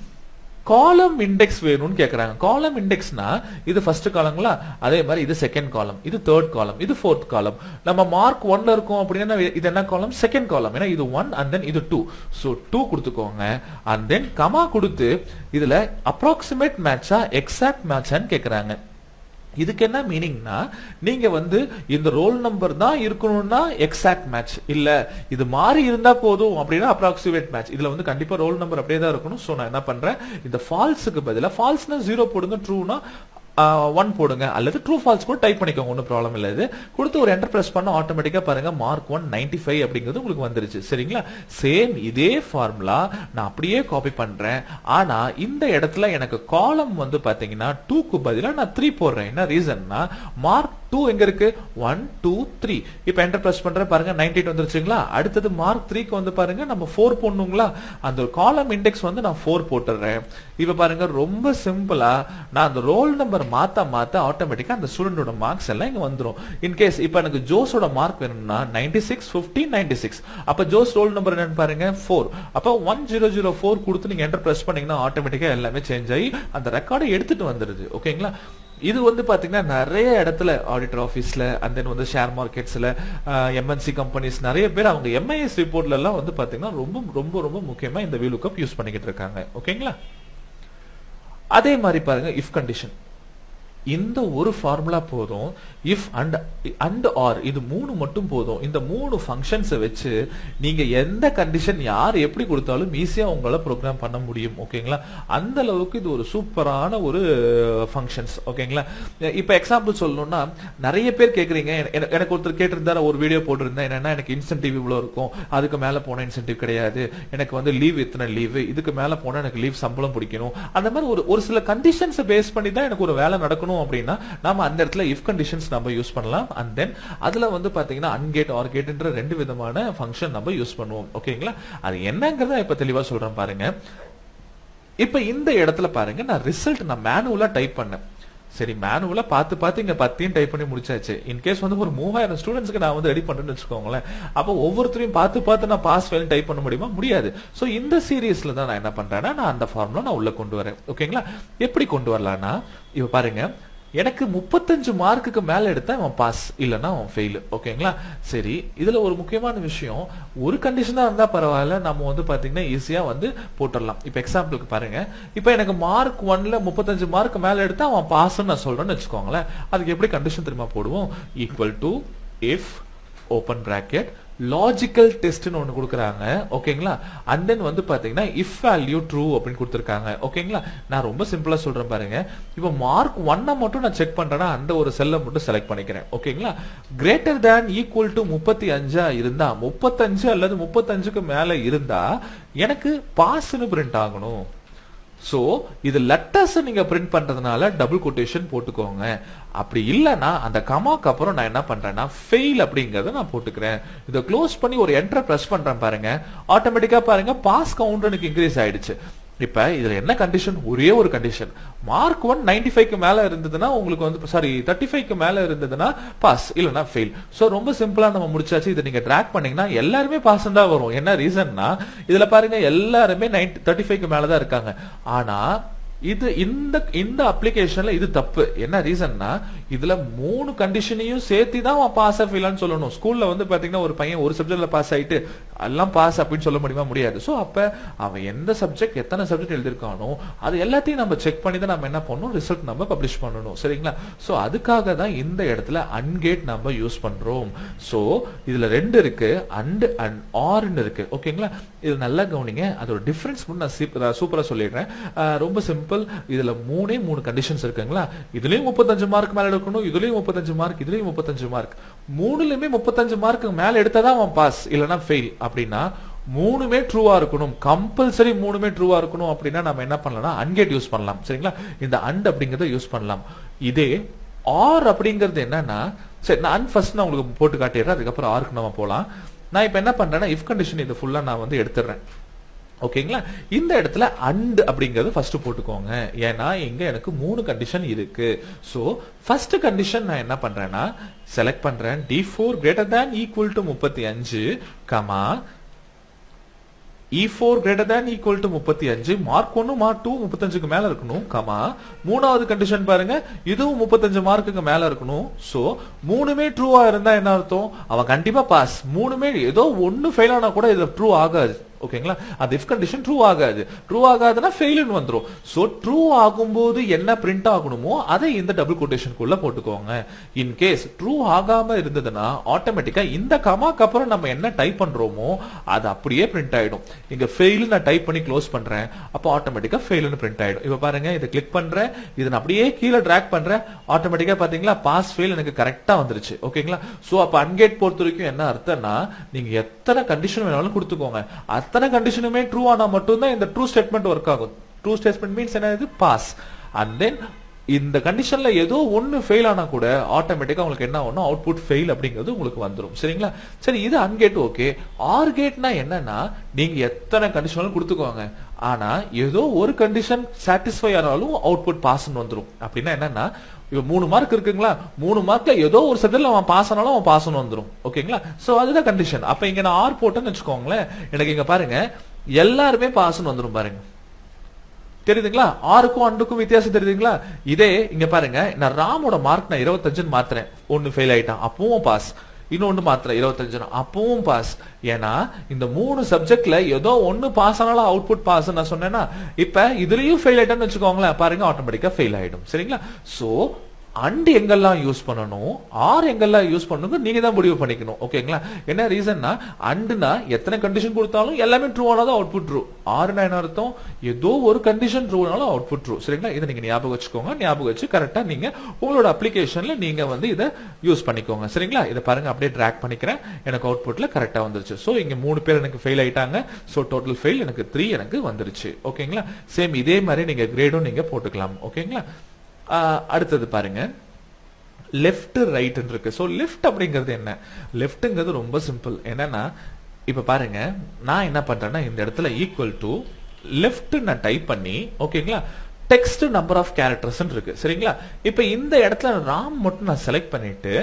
காலம் இண்டெக்ஸ் வேணும்னு கேக்குறாங்க காலம் இண்டெக்ஸ்னா இது ஃபர்ஸ்ட் காலங்களா அதே மாதிரி இது செகண்ட் காலம் இது தேர்ட் காலம் இது ஃபோர்த் காலம் நம்ம மார்க் 1ல இருக்கும் அப்படின்னா இது என்ன காலம் செகண்ட் காலம் ஏன்னா இது 1 அண்ட் தென் இது 2 சோ 2 கொடுத்துக்கோங்க அண்ட் தென் கமா கொடுத்து இதுல அப்ராக்சிமேட் மேட்சா எக்ஸாக்ட் மேட்சான்னு கேக்குறாங்க இதுக்கு என்ன மீனிங்னா நீங்க வந்து இந்த ரோல் நம்பர் தான் இருக்கணும்னா எக்ஸாக்ட் மேட்ச் இல்ல இது மாறி இருந்தா போதும் அப்படின்னா அப்ராக்சிமேட் மேட்ச் இதுல வந்து கண்டிப்பா ரோல் நம்பர் அப்படியே தான் இருக்கணும் சோ நான் என்ன பண்றேன் இந்த ஃபால்ஸுக்கு பதிலா ஃபால்ஸ்னா 0 போடுங்க ட்ரூனா 1 போடுங்க அல்லது ட்ரூ ஃபால்ஸ் கூட டைப் பண்ணிக்கோங்க ஒன்றும் ப்ராப்ளம் இல்லை இது கொடுத்து ஒரு என்டர் பிரஸ் பண்ண ஆட்டோமேட்டிக்கா பாருங்க மார்க் 195 அப்படிங்கிறது உங்களுக்கு வந்துருச்சு சரிங்களா சேம் இதே ஃபார்முலா நான் அப்படியே காப்பி பண்றேன் ஆனா இந்த இடத்துல எனக்கு காலம் வந்து பாத்தீங்கன்னா 2க்கு பதிலா நான் 3 போடுறேன் என்ன ரீசன்னா மார்க் 2 எங்க இருக்கு 1 2 3 இப்போ என்டர் பிரஸ் பண்றேன் பாருங்க 98 வந்துருச்சுங்களா அடுத்தது மார்க் 3க்கு வந்து பாருங்க நம்ம 4 போடணுங்களா அந்த காலம் இண்டெக்ஸ் வந்து நான் 4 போட்டுறேன் இப்போ பாருங்க ரொம்ப சிம்பிளா நான் அந்த ரோல் நம்பர் மாத்த ஆட்டோமேட்டிக்கா அந்த ஸ்டூடெண்டோட மார்க்ஸ் எல்லாம் இங்க வந்துரும் இன் கேஸ் இப்போ எனக்கு ஜோஸோட மார்க் வேணும்னா 96 50 96 அப்ப ஜோஸ் ரோல் நம்பர் என்னன்னு பாருங்க 4 அப்ப 1004 கொடுத்து நீங்க என்டர் பிரஸ் பண்ணீங்கன்னா ஆட்டோமேட்டிக்கா எல்லாமே சேஞ்ச் ஆகி அந்த ரெக்கார்டை எடுத்துட்டு வந்துருது ஓகேங்களா இது வந்து பாத்தீங்கன்னா நிறைய இடத்துல ஆடிட்டர் ஆபீஸ்ல அண்ட் தென் வந்து ஷேர் மார்க்கெட்ஸ்ல எம்என்சி கம்பெனிஸ் நிறைய பேர் அவங்க எம்ஐஎஸ் ரிப்போர்ட்ல எல்லாம் வந்து பாத்தீங்கன்னா ரொம்ப ரொம்ப ரொம்ப முக்கியமா இந்த VLOOKUP யூஸ் பண்ணிக்கிட்டு இருக்காங்க ஓகேங்களா அதே மாதிரி பாருங்க இஃப் கண்டிஷன் இந்த ஒரு ஃபார்முலா போதும். இஃப் அண்ட் ஆர் இது மூணு மட்டும் போதும். இந்த மூணு ஃபங்க்ஷன்ஸை வச்சு நீங்க எந்த கண்டிஷன் யார் எப்படி கொடுத்தாலும் ஈஸியா உங்களால ப்ரோக்ராம் பண்ண முடியும். ஓகேங்களா? அந்த அளவுக்கு இது ஒரு சூப்பரான ஒரு ஃபங்க்ஷன்ஸ். ஓகேங்களா? இப்ப எக்ஸாம்பிள் சொல்லணும்னா நிறைய பேர் கேக்குறீங்க. எனக்கு ஒருத்தர் கேட்டிருந்தாரு, ஒரு வீடியோ போட்டிருந்தேன். என்னன்னா எனக்கு இன்சென்டிவ் இவ்வளவு இருக்கும், அதுக்கு மேல போன இன்சென்டிவ் கிடையாது, எனக்கு வந்து லீவ் இத்தனை லீவ், இதுக்கு மேல போனா எனக்கு லீவ் சம்பளம் பிடிக்கணும். அந்த மாதிரி ஒரு சில கண்டிஷன்ஸ் பேஸ் பண்ணி தான் எனக்கு ஒரு வேலை நடக்கணும் அப்படின்னா நாம அந்த இடத்துல இஃப் கண்டிஷன்ஸ் நம்ம யூஸ் பண்ணலாம். அண்ட் தென் அதுல வந்து பாத்தீங்கன்னா அன்கேட் ஆர் கேட்ன்ற ரெண்டு விதமான ஃபங்க்ஷன் நம்ம யூஸ் பண்ணுவோம். ஓகேங்களா? அது என்னங்கறத இப்ப தெளிவா சொல்றேன் பாருங்க. இப்ப இந்த இடத்துல பாருங்க, நான் ரிசல்ட் நான் மேனுவலா டைப் பண்ணேன். சரி, மேனுவலா பார்த்து இங்க 10 டைப் பண்ணி முடிச்சாச்சு. இன்கேஸ் வந்து ஒரு 3000 ஸ்டூடெண்ட்ஸ்க்கு நான் வந்து ரெடி பண்றேன்னு வச்சுக்கோங்களேன். அப்போ ஒவ்வொருத்தரையும் பார்த்து நான் பாஸ் ஃபெயில் டைப் பண்ண முடியுமா? முடியாது. சோ இந்த சீரியஸ்ல தான் நான் என்ன பண்றேன்னா, நான் அந்த ஃபார்முலா நான் உள்ள கொண்டு வரேன். ஓகேங்களா? எப்படி கொண்டு வரலாம்னா, இப்ப பாருங்க, எனக்கு 35 மார்க்குக்கு மேல எடுத்தா அவன் பாஸ், இல்லனா அவன் ஃபெயில். ஓகேங்களா? சரி, இதுல ஒரு முக்கியமான விஷயம், ஒரு கண்டிஷனா இருந்தா பரவாயில்ல, நம்ம வந்து பாத்தீங்கன்னா ஈஸியா வந்து போட்டுடலாம். இப்ப எக்ஸாம்பிளுக்கு பாருங்க, இப்ப எனக்கு மார்க் 1ல 35 மார்க் மேல எடுத்தா அவன் பாஸ்ன்னு நான் சொல்றேன்னு வச்சுக்கோங்களேன். அதுக்கு எப்படி கண்டிஷன் தெரியுமா போடுவோம்? Equal to if open bracket logical டெஸ்ட்னு ஒன்னு கொடுக்குறாங்க. ஓகேங்களா? அண்ட் தென் வந்து பாத்தீங்கன்னா இஃப் வேல்யூ ட்ரூ அப்படின்னு கொடுத்துருக்காங்க. ஓகேங்களா? நான் ரொம்ப சிம்பிளா சொல்றேன் பாருங்க. இப்போ மார்க் 1 மட்டும் நான் செக் பண்றேன்னா அந்த ஒரு செல்லை மட்டும் செலக்ட் பண்ணிக்கிறேன். ஓகேங்களா? கிரேட்டர் தேன் ஈக்குவல் டு 35 இருந்தா, 35 அல்லது 35க்கு மேல இருந்தா எனக்கு பாஸ்ன்னு பிரிண்ட் ஆகணும். சோ இது லெட்டர்ஸ் நீங்க பிரிண்ட் பண்றதுனால டபுள் கோட்டேஷன் போட்டுக்கோங்க. அப்படி இல்லனா அந்த கமாக்கு அப்புறம் நான் என்ன பண்றேன்னா ஃபெயில் அப்படிங்கறத நான் போட்டுக்கிறேன். இத க்ளோஸ் பண்ணி ஒரு என்டர் பிரஸ் பண்றேன் பாருங்க. ஆட்டோமேட்டிக்கா பாருங்க பாஸ் கவுண்ட் எனக்கு இன்க்ரீஸ் ஆயிடுச்சு. இப்ப இதுல என்ன கண்டிஷன்? ஒரே ஒரு கண்டிஷன். மார்க் 1 95க்கு மேல இருந்ததுன்னா உங்களுக்கு வந்து சாரி 35க்கு மேல இருந்ததுன்னா பாஸ், இல்லனா ஃபெயில். சோ ரொம்ப சிம்பிளா நம்ம முடிச்சாச்சு. இத நீங்க ட்ராக் பண்ணீங்கன்னா எல்லாருமே பாஸ் தான் வரும். என்ன ரீசன்னா, இதுல பாருங்க எல்லாருமே 35க்கு மேல தான் இருக்காங்க. ஆனா இது இந்த அப்ளிகேஷன்ல இது தப்பு. என்ன ரீசன்னா, இதுல 3 கண்டிஷனையும் சேர்த்து தான் அவன் பாஸ் ஃபெயிலான்னு சொல்லணும். ஸ்கூல்ல வந்து பாத்தீங்கன்னா ஒரு பையன் ஒரு சப்ஜெக்ட்ல பாஸ் ஆயிட்டு எல்லாம் பாஸ் அப்படின்னு சொல்ல முடியுமா? முடியாது. சோ அப்ப அவன் எந்த சப்ஜெக்ட் எத்தனை சப்ஜெக்ட் எழுதிருக்கானோ அது எல்லாத்தையும் நம்ம செக் பண்ணி தான் நம்ம என்ன பண்ணணும், ரிசல்ட் நம்ம பப்ளிஷ் பண்ணணும். சரிங்களா? சோ அதுக்காக தான் இந்த இடத்துல அன்கேட் நம்ம யூஸ் பண்றோம். சோ இதுல ரெண்டு இருக்கு, அண்ட் ஆர்னு இருக்கு. ஓகேங்களா? இது நல்லா கவனிங்க. அதோட டிஃபரன்ஸ் நான் சூப்பரா சொல்லிடுறேன். ரொம்ப சிம்பிள். இதுல 3 கண்டிஷன்ஸ் இருக்குங்களா? இதுலயும் 35 மார்க் மேல எடுக்கணும், இதுலயும் 35 மார்க், இதுலயும் 35 மார்க். மூணுலயுமே 35 மார்க் மேல எடுத்தாதான் அவன் பாஸ், இல்லனா ஃபெயில். அப்படின்னா மூணுமே ட்ரூவா இருக்கணும். கம்பல்சரி மூணுமே ட்ரூவா இருக்கணும். அப்படின்னா நம்ம என்ன பண்ணலாம்? அன்கேட் யூஸ் பண்ணலாம். சரிங்களா? இந்த அண்ட் அப்படிங்கறத யூஸ் பண்ணலாம். இதே ஆர் அப்படிங்கிறது என்னன்னா, சரி நான் ஃபர்ஸ்ட் நான் உங்களுக்கு போட்டு காட்டிடுறேன், அதுக்கப்புறம் ஆர்க்கு நம்ம போலாம். நான் இப்ப என்ன பண்றேன்னா இஃப் கண்டிஷன் இது ஃபுல்லா நான் வந்து எடுத்துறேன். ஓகேங்களா? இந்த இடத்துல அண்ட் அப்படிங்கறது ஃபர்ஸ்ட் போட்டுக்கோங்க. ஏன்னா இங்க எனக்கு 3 கண்டிஷன் இருக்கு. சோ ஃபர்ஸ்ட் கண்டிஷன் நான் என்ன பண்றேன்னா செலக்ட் பண்றேன் D4 greater than equal to 35, comma E4 greater than equal to 35, mark 1 mark 2 35க்கு மேல இருக்கணும், கமா மூணாவது கண்டிஷன் பாருங்க, இதுவும் 35 மார்க்குக்கு மேல இருக்கணும். சோ மூணுமே ட்ரூவா இருந்தா என்ன அர்த்தம்? அவன் கண்டிப்பா பாஸ். மூணுமே ஏதோ ஒன்னு ஃபெயில் ஆனா கூட இது ட்ரூ ஆகாது. ஓகேங்களா? அது இஃப் கண்டிஷன் ட்ரூ ஆகாது. ட்ரூ ஆகாதுன்னா ஃபெயில்னு வந்துரும். சோ ட்ரூ ஆகும்போது என்ன பிரிண்ட் ஆகணுமோ அதை இந்த டபுள் கோட்டேஷனுக்குள்ள போட்டுக்கோங்க. இன் கேஸ் ட்ரூ ஆகாம இருந்ததுன்னா ஆட்டோமேட்டிக்கா இந்த கமாக்கு அப்புறம் நம்ம என்ன டைப் பண்றோமோ அது அப்படியே பிரிண்ட் ஆயிடும். இங்க ஃபெயில் நான் டைப் பண்ணி க்ளோஸ் பண்றேன், அப்போ ஆட்டோமேட்டிக்கா ஃபெயில்னு பிரிண்ட் ஆயிடும். இப்ப பாருங்க, இதை கிளிக் பண்றேன், இதை நான் அப்படியே கீழே டிராக் பண்றேன், ஆட்டோமேட்டிக்கா பாத்தீங்களா பாஸ் ஃபெயில் எனக்கு கரெக்டா வந்துருச்சு. ஓகேங்களா? சோ அப்ப அன்கேட் பொறுத்த வரைக்கும் என்ன அர்த்தம்னா, நீங்க எத்தனை கண்டிஷன் வேணாலும் கொடுத்துக்கோங்க, அத்தனை கண்டிஷனுமே ட்ரூ ஆனா மட்டும்தான் இந்த ட்ரூ ஸ்டேட்மெண்ட் ஒர்க் ஆகும். ட்ரூ ஸ்டேட்மெண்ட் மீன்ஸ் என்னது? பாஸ். அண்ட் தென் இந்த கண்டிஷன்ல ஏதோ ஒன்னு ஃபெயில் ஆனா கூட ஆட்டோமேட்டிக்கா உங்களுக்கு என்ன ஆகும்? அவுட்புட் ஃபெயில் அப்படிங்கிறது உங்களுக்கு வந்துரும். சரிங்களா? சரி, இது அன்கேட். ஓகே. ஆர் கேட்னா என்னன்னா, நீங்க எத்தனை கண்டிஷன் கொடுத்துக்கோங்க, ஆனா ஏதோ ஒரு கண்டிஷன் சாட்டிஸ்ஃபை ஆனாலும் அவுட்புட் பாஸ்ன்னு வந்துரும். அப்படின்னா என்னன்னா, இப்ப 3 மார்க் இருக்குங்களா, 3 மார்க்ல ஏதோ ஒரு சப்ஜெக்ட்ல அவன் பாஸ் ஆனாலும் அவன் பாஸ் வந்துரும். ஓகேங்களா? சோ அதுதான் கண்டிஷன். அப்ப இங்க நான் ஆர் போட்டேன்னு வச்சுக்கோங்களேன், எனக்கு இங்க பாருங்க எல்லாருமே பாஸ்ன்னு வந்துரும். பாருங்க, தெரியுதுங்களா? ஆருக்கும் அண்டுக்கும் வித்தியாசம் தெரியுதுங்களா? இதே இங்க பாருங்க, நான் ராமோட மார்க் நான் 25 மாத்துறேன், ஒன்னு ஃபெயில் ஆயிட்டான், அப்பவும் பாஸ். இன்னொன்னு மாத்திரம் 25, அப்பவும் பாஸ். ஏன்னா இந்த 3 சப்ஜெக்ட்ல ஏதோ ஒன்னு பாஸ் ஆனாலும் அவுட்புட் பாஸ் நான் சொன்னேன்னா, இப்ப இதுலயும் ஃபெயில் ஆயிட்டான்னு வச்சுக்கோங்களேன், பாருங்க ஆட்டோமேட்டிக்கா ஃபெயில் ஆயிடும். சரிங்களா? சோ அண்ட் எங்கெல்லாம் யூஸ் பண்ணணும், ஆர் எங்கெல்லாம் யூஸ் பண்ணணும் நீங்க தான் முடிவு பண்ணிக்கணும். ஓகேங்களா? என்ன ரீசன்னா, அண்ட்னா எத்தனை கண்டிஷன் கொடுத்தாலும் எல்லாமே ட்ரூ ஆனாலும் அவுட்புட் ட்ரூ. ஆர்னா என்ன அர்த்தம், ஏதோ ஒரு கண்டிஷன் ட்ரூ ஆனாலும் அவுட்புட் ட்ரூ. சரிங்களா? இதை நீங்க ஞாபகம் வச்சுக்கோங்க. ஞாபகம் வச்சு கரெக்டா நீங்க உங்களோட அப்ளிகேஷன்ல நீங்க வந்து இதை யூஸ் பண்ணிக்கோங்க. சரிங்களா? இதை பாருங்க, அப்படியே டிராக் பண்ணிக்கிறேன். எனக்கு அவுட்புட்ல கரெக்டா வந்துருச்சு. சோ இங்க 3 பேர் எனக்கு ஃபெயில் ஆயிட்டாங்க. சோ டோட்டல் ஃபெயில் எனக்கு 3 எனக்கு வந்துருச்சு. ஓகேங்களா? சேம் இதே மாதிரி நீங்க கிரேடும் நீங்க போட்டுக்கலாம். ஓகேங்களா? அடுத்தது பாருங்க, லெஃப்ட் ரைட் இருக்கு. சோ லெஃப்ட் அப்படிங்கிறது என்ன? லெஃப்ட்ங்கிறது ரொம்ப சிம்பிள். என்னன்னா, இப்ப பாருங்க, நான் என்ன பண்றேன்னா இந்த இடத்துல ஈக்குவல் டு லெஃப்ட் நான் டைப் பண்ணி, ஓகேங்களா, டெக்ஸ்ட் நம்பர் ஆஃப் கேரக்டர்ஸ் இருக்கு. சரிங்களா? இப்ப இந்த இடத்துல ராம் மட்டும் நான் செலக்ட் பண்ணிட்டு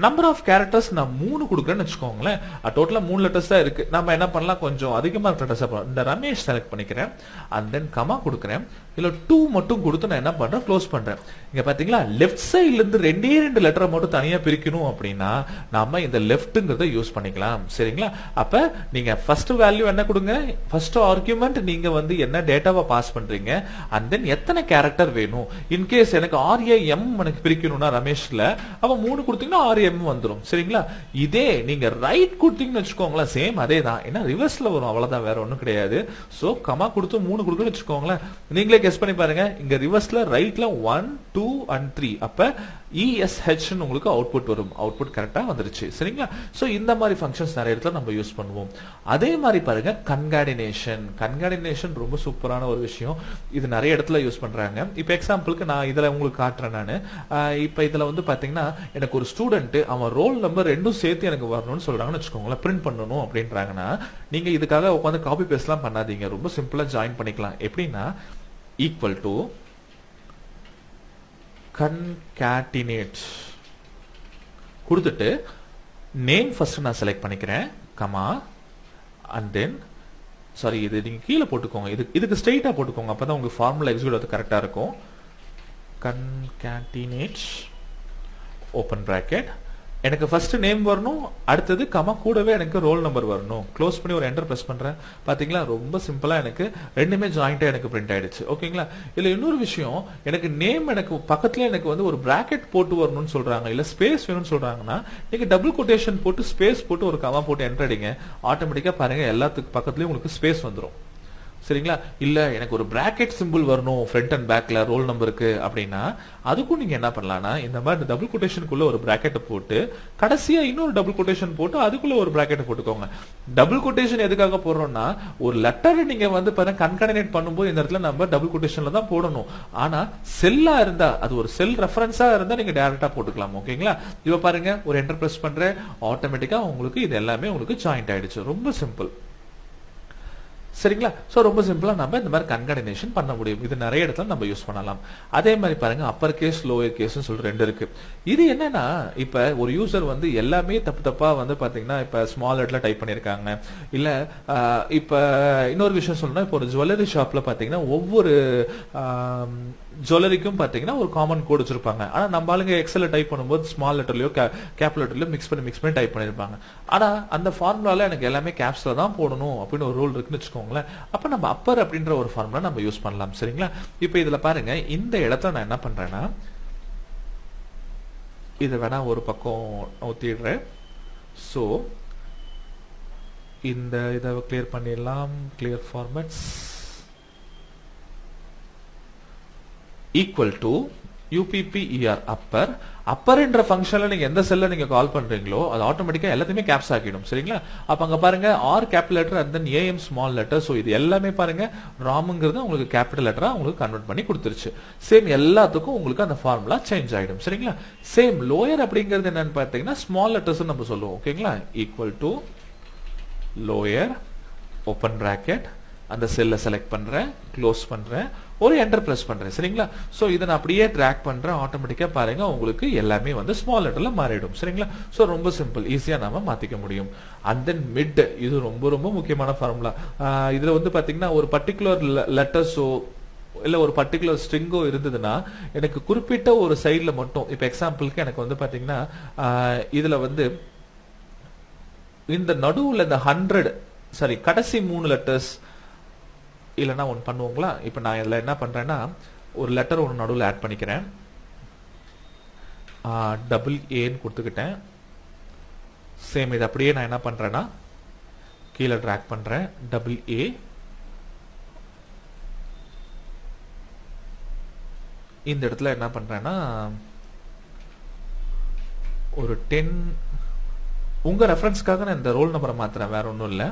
நம்பர் ஆஃப் கேரக்டர்ஸ் நான் 3 கொடுக்குறேன்னு வச்சுக்கோங்களேன். டோட்டலா 3 லெட்டர்ஸ் தான் இருக்கு. நம்ம என்ன பண்ணலாம், கொஞ்சம் அதிகமா லெட்டர்ஸ் இந்த ரமேஷ் செலக்ட் பண்ணிக்கிறேன். அண்ட் தென் கமா கொடுக்குறேன். இல்ல 2 மட்டும் கொடுத்து நான் என்ன பண்றேன், க்ளோஸ் பண்றேன். இங்க பாத்தீங்களா, லெஃப்ட் சைடுல இருந்து 2 லெட்டரை மட்டும் தனியா பிரிக்கணும் அப்படின்னா நாம இந்த லெஃப்ட்ங்கிறத யூஸ் பண்ணிக்கலாம். சரிங்களா? அப்ப நீங்க ஃபர்ஸ்ட் வேல்யூ என்ன கொடுங்க, ஃபர்ஸ்ட் ஆர்குமெண்ட் நீங்க வந்து என்ன டேட்டாவை பாஸ் பண்றீங்க, அண்ட் தென் எத்தனை கேரக்டர் வேணும். இன்கேஸ் எனக்கு RAM எனக்கு பிரிக்கணும்னா ரமேஷ்ல, அப்ப 3 கொடுத்தீங்கன்னா RAM வந்துரும். சரிங்களா? இதே நீங்க ரைட் கொடுத்தீங்கன்னு வச்சுக்கோங்களேன், சேம் அதே தான். ஏன்னா ரிவர்ஸ்ல வரும், அவ்வளவுதான், வேற ஒண்ணும் கிடையாது. சோ கமா கொடுத்து 3 கொடுக்கணும்னு வச்சுக்கோங்களேன். நீங்களே கெஸ் பண்ணி பாருங்க, இங்க ரிவர்ஸ்ல ரைட்ல 1 2 and 3, அப்ப ESH உங்களுக்கு அவுட்புட் வரும். அவுட்புட் கரெக்டா வந்துருச்சு. சரிங்களா? சோ இந்த மாதிரி ஃபங்க்ஷன்ஸ் நிறைய இடத்துல நம்ம யூஸ் பண்ணுவோம். அதே மாதிரி பாருங்க, கன்கார்டினேஷன். கன்கார்டினேஷன் ரொம்ப சூப்பரான ஒரு விஷயம். இது நிறைய இடத்துல யூஸ் பண்றாங்க. இப்ப எக்ஸாம்பிளுக்கு நான் இதுல உங்களுக்கு காட்டுறேன். நானு இப்ப இதுல வந்து பாத்தீங்கன்னா, எனக்கு ஒரு ஸ்டூடெண்ட் அவன் ரோல் நம்பர் 2 சேர்த்து எனக்கு வரணும்னு சொல்றாங்கன்னு வச்சுக்கோங்களேன், பிரிண்ட் பண்ணணும் அப்படின்றாங்கன்னா, நீங்க இதுக்காக உட்காந்து காப்பி பேஸ்ட்லாம் பண்ணாதீங்க. ரொம்ப சிம்பிளா ஜாயின் பண்ணிக்கலாம். எப்படின்னா, ஈக்குவல் டு concatenate கொடுத்துட்டு நேம் ஃபர்ஸ்ட் நான் செலக்ட் பண்ணிக்கிறேன், கமா, அண்ட் தென் சாரி, இது நீங்க கீழே போட்டுக்கோங்க. இதுக்கு ஸ்ட்ரெயிட்டா போட்டுக்கோங்க, அப்பதான் உங்களுக்கு ஃபார்முலா எக்ஸிக்யூட் ஆகிறது கரெக்டா இருக்கும். concatenate ஓபன் பிராக்கெட், எனக்கு ஃபர்ஸ்ட் நேம் வரணும், அடுத்தது கமா கூடவே எனக்கு ரோல் நம்பர் வரணும். க்ளோஸ் பண்ணி ஒரு என்டர் பிரஸ் பண்றேன். பாத்தீங்களா, ரொம்ப சிம்பிளா எனக்கு ரெண்டுமே ஜாயிண்டா எனக்கு பிரிண்ட் ஆயிடுச்சு. ஓகேங்களா? இல்ல இன்னொரு விஷயம், எனக்கு நேம் எனக்கு பக்கத்துல எனக்கு வந்து ஒரு பிராக்கெட் போட்டு வரணும்னு சொல்றாங்க, இல்ல ஸ்பேஸ் வேணும்னு சொல்றாங்கன்னா, நீங்க டபுள் கொட்டேஷன் போட்டு ஸ்பேஸ் போட்டு ஒரு கமா போட்டு என்டர் அடிங்க. ஆட்டோமேட்டிக்கா பாருங்க எல்லாத்துக்கு பக்கத்துலயும் உங்களுக்கு ஸ்பேஸ் வந்துடும். சரிங்களா? இல்ல எனக்கு ஒரு பிராக்கெட் சிம்பிள் வரணும் ஃப்ரண்ட் அண்ட் பேக்ல ரோல் நம்பருக்கு அப்படின்னா, அதுக்கும் நீங்க என்ன பண்ணலாம்னா, இந்த மாதிரி டபுள் கொட்டேஷனுக்குள்ள ஒரு பிராக்கெட்டை போட்டு கடைசியா இன்னொரு டபுள் கொட்டேஷன் போட்டு அதுக்குள்ள ஒரு பிராக்கெட்டை போட்டுக்கோங்க. டபுள் கொட்டேஷன் எதுக்காக போடுறோம்னா, ஒரு லெட்டரை நீங்க வந்து பாருங்க கன்கார்டினேட் பண்ணும்போது இந்த இடத்துல நம்ம டபுள் கொட்டேஷன்ல தான் போடணும். ஆனா செல்லா இருந்தா, அது ஒரு செல் ரெஃபரன்ஸா இருந்தா நீங்க டைரக்டா போட்டுக்கலாம். ஓகேங்களா? இப்ப பாருங்க, ஒரு என்டர் பிரஸ் பண்றேன், ஆட்டோமேட்டிக்கா உங்களுக்கு இது எல்லாமே உங்களுக்கு ஜாயிண்ட் ஆயிடுச்சு. ரொம்ப சிம்பிள். சரிங்களா? சோ ரொம்ப சிம்பிளா நம்ம இந்த மாதிரி கன்கார்டினேஷன் பண்ண முடியும். இது நிறைய இடத்துல நம்ம யூஸ் பண்ணலாம். அதே மாதிரி பாருங்க, அப்பர் கேஸ் லோயர் கேஸ்னு சொல்லி 2 இருக்கு. இது என்னன்னா, இப்ப ஒரு யூசர் வந்து எல்லாமே தப்பு தப்பா வந்து பாத்தீங்கன்னா, இப்ப ஸ்மால் லெட்டர்ல டைப் பண்ணிருக்காங்க. இல்ல இப்ப இன்னொரு விஷயம் சொல்லணும்னா, இப்போ ஒரு ஜுவல்லரி ஷாப்ல பாத்தீங்கன்னா ஒவ்வொரு ஜுவல்லரிக்கும் பாத்தீங்கன்னா ஒரு காமன் கோட் வச்சிருப்பாங்க. ஆனா நம்ம ஆளுங்க எக்ஸல்ல டைப் பண்ணும்போது ஸ்மால் லெட்டர்லயோ கேப் லெட்டர்லயோ மிக்ஸ் பண்ணி டைப் பண்ணிருப்பாங்க. ஆனா அந்த ஃபார்முலால எனக்கு எல்லாமே கேப்ஸ்ல தான் போடணும் அப்படின்னு ஒரு ரூல் இருக்குன்னு வச்சுக்கோங்களேன். அப்ப நம்ம அப்பர் அப்படின்ற ஒரு ஃபார்முலா நம்ம யூஸ் பண்ணலாம். சரிங்களா? இப்ப இதுல பாருங்க, இந்த இடத்துல நான் என்ன பண்றேன்னா, இதை வேணா ஒரு பக்கம் ஊத்திடுறேன். சோ இந்த இதை கிளியர் பண்ணிடலாம். Clear formats equal to UPPER upper. Upper என்ற ஃபங்க்ஷன்ல நீங்க எந்த செல்ல நீங்க கால் பண்றீங்களோ அது ஆட்டோமேட்டிக்கா எல்லாத்தையுமே கேப்ஸ் ஆக்கிடும். சரிங்களா? அப்ப அங்க பாருங்க, R capital letter and then AM small letter. So இது எல்லாமே பாருங்க, ராம்ங்கிறது உங்களுக்கு கேபிட்டல் லெட்டரா உங்களுக்கு கன்வெர்ட் பண்ணி கொடுத்துருச்சு. சேம் எல்லாத்துக்கும் உங்களுக்கு அந்த ஃபார்முலா சேஞ்ச் ஆயிடும். சரிங்களா? சேம் லோயர் அப்படிங்கிறது என்னன்னு பார்த்தீங்கன்னா, ஸ்மால் லெட்டர்ஸ் நம்ம சொல்லுவோம். ஓகேங்களா? Equal to lower open bracket, அந்த செல்ல செலக்ட் பண்றேன், க்ளோஸ் பண்றேன், ஒரு என்டர் பிரஸ் பண்றேன். சரிங்களா? சோ இதை நான் அப்படியே ட்ராக் பண்றேன். ஆட்டோமேட்டிக்கா பாருங்க உங்களுக்கு எல்லாமே வந்து ஸ்மால் லெட்டர்ல மாறிடும். சரிங்களா? சோ ரொம்ப சிம்பிள், ஈஸியா நாம மாத்திக்க முடியும். அண்ட் தென் மிட், இது ரொம்ப ரொம்ப முக்கியமான ஃபார்முலா. இதுல வந்து பாத்தீங்கன்னா ஒரு பர்டிகுலர் லெட்டர்ஸோ இல்ல ஒரு பர்டிகுலர் ஸ்ட்ரிங்கோ இருந்ததுன்னா, எனக்கு குறிப்பிட்ட ஒரு சைட்ல மட்டும், இப்ப எக்ஸாம்பிளுக்கு எனக்கு வந்து பாத்தீங்கன்னா இதுல வந்து இந்த நடுவுல இந்த 100 சாரி கடைசி 3 லெட்டர்ஸ் இல்லைன்னா ஒன்று பண்ணுவோங்களா? இப்போ நான் இதில் என்ன பண்ணுறேன்னா, ஒரு லெட்டர் ஒன்று நடுவில் ஆட் பண்ணிக்கிறேன். டபுள் ஏன்னு கொடுத்துக்கிட்டேன். சேம் இது அப்படியே நான் என்ன பண்றேன்னா கீழே ட்ராக் பண்றேன். டபுள் ஏ இந்த இடத்துல என்ன பண்றேன்னா ஒரு 10 உங்க ரெஃபரன்ஸ்க்காக நான் இந்த ரோல் நம்பரை மாத்துறேன், வேற ஒன்றும் இல்லை.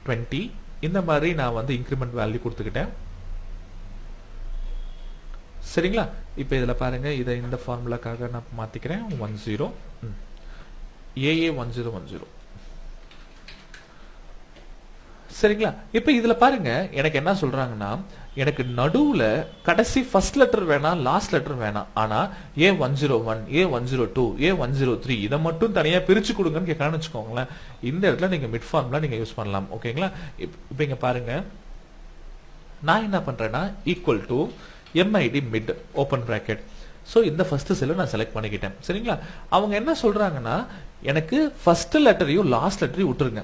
20 இந்த மாதிரி நான் வந்து இன்க்ரிமெண்ட் வேல்யூ கொடுத்துக்கிட்டேன். சரிங்களா? இப்போ இதில் பாருங்க, இதை இந்த ஃபார்முலாக்காக நான் மாத்திக்கிறேன். 10 AA 1010. சரிங்களா? இப்போ இதுல பாருங்க, எனக்கு என்ன சொல்றாங்கன்னா எனக்கு நடுவுல கடைசி ஃபர்ஸ்ட் லெட்டர் வேணாம், லாஸ்ட் லெட்டர் வேணாம், ஆனா A101 A102 A103 இதை மட்டும் தனியா பிரிச்சு கொடுங்கன்னு கேட்கலாம்னு வச்சுக்கோங்களேன். இந்த இடத்துல நீங்க மிட் ஃபார்முலா நீங்க யூஸ் பண்ணலாம். ஓகேங்களா? இப்போ இங்க பாருங்க, நான் என்ன பண்றேன்னா equal to MID mid open bracket. So இந்த ஃபர்ஸ்ட் செல்லை நான் செலக்ட் பண்ணிக்கிட்டேன். சரிங்களா? அவங்க என்ன சொல்றாங்கன்னா எனக்கு ஃபர்ஸ்ட் லெட்டரையும் லாஸ்ட் லெட்டரையும் விட்டுருங்க,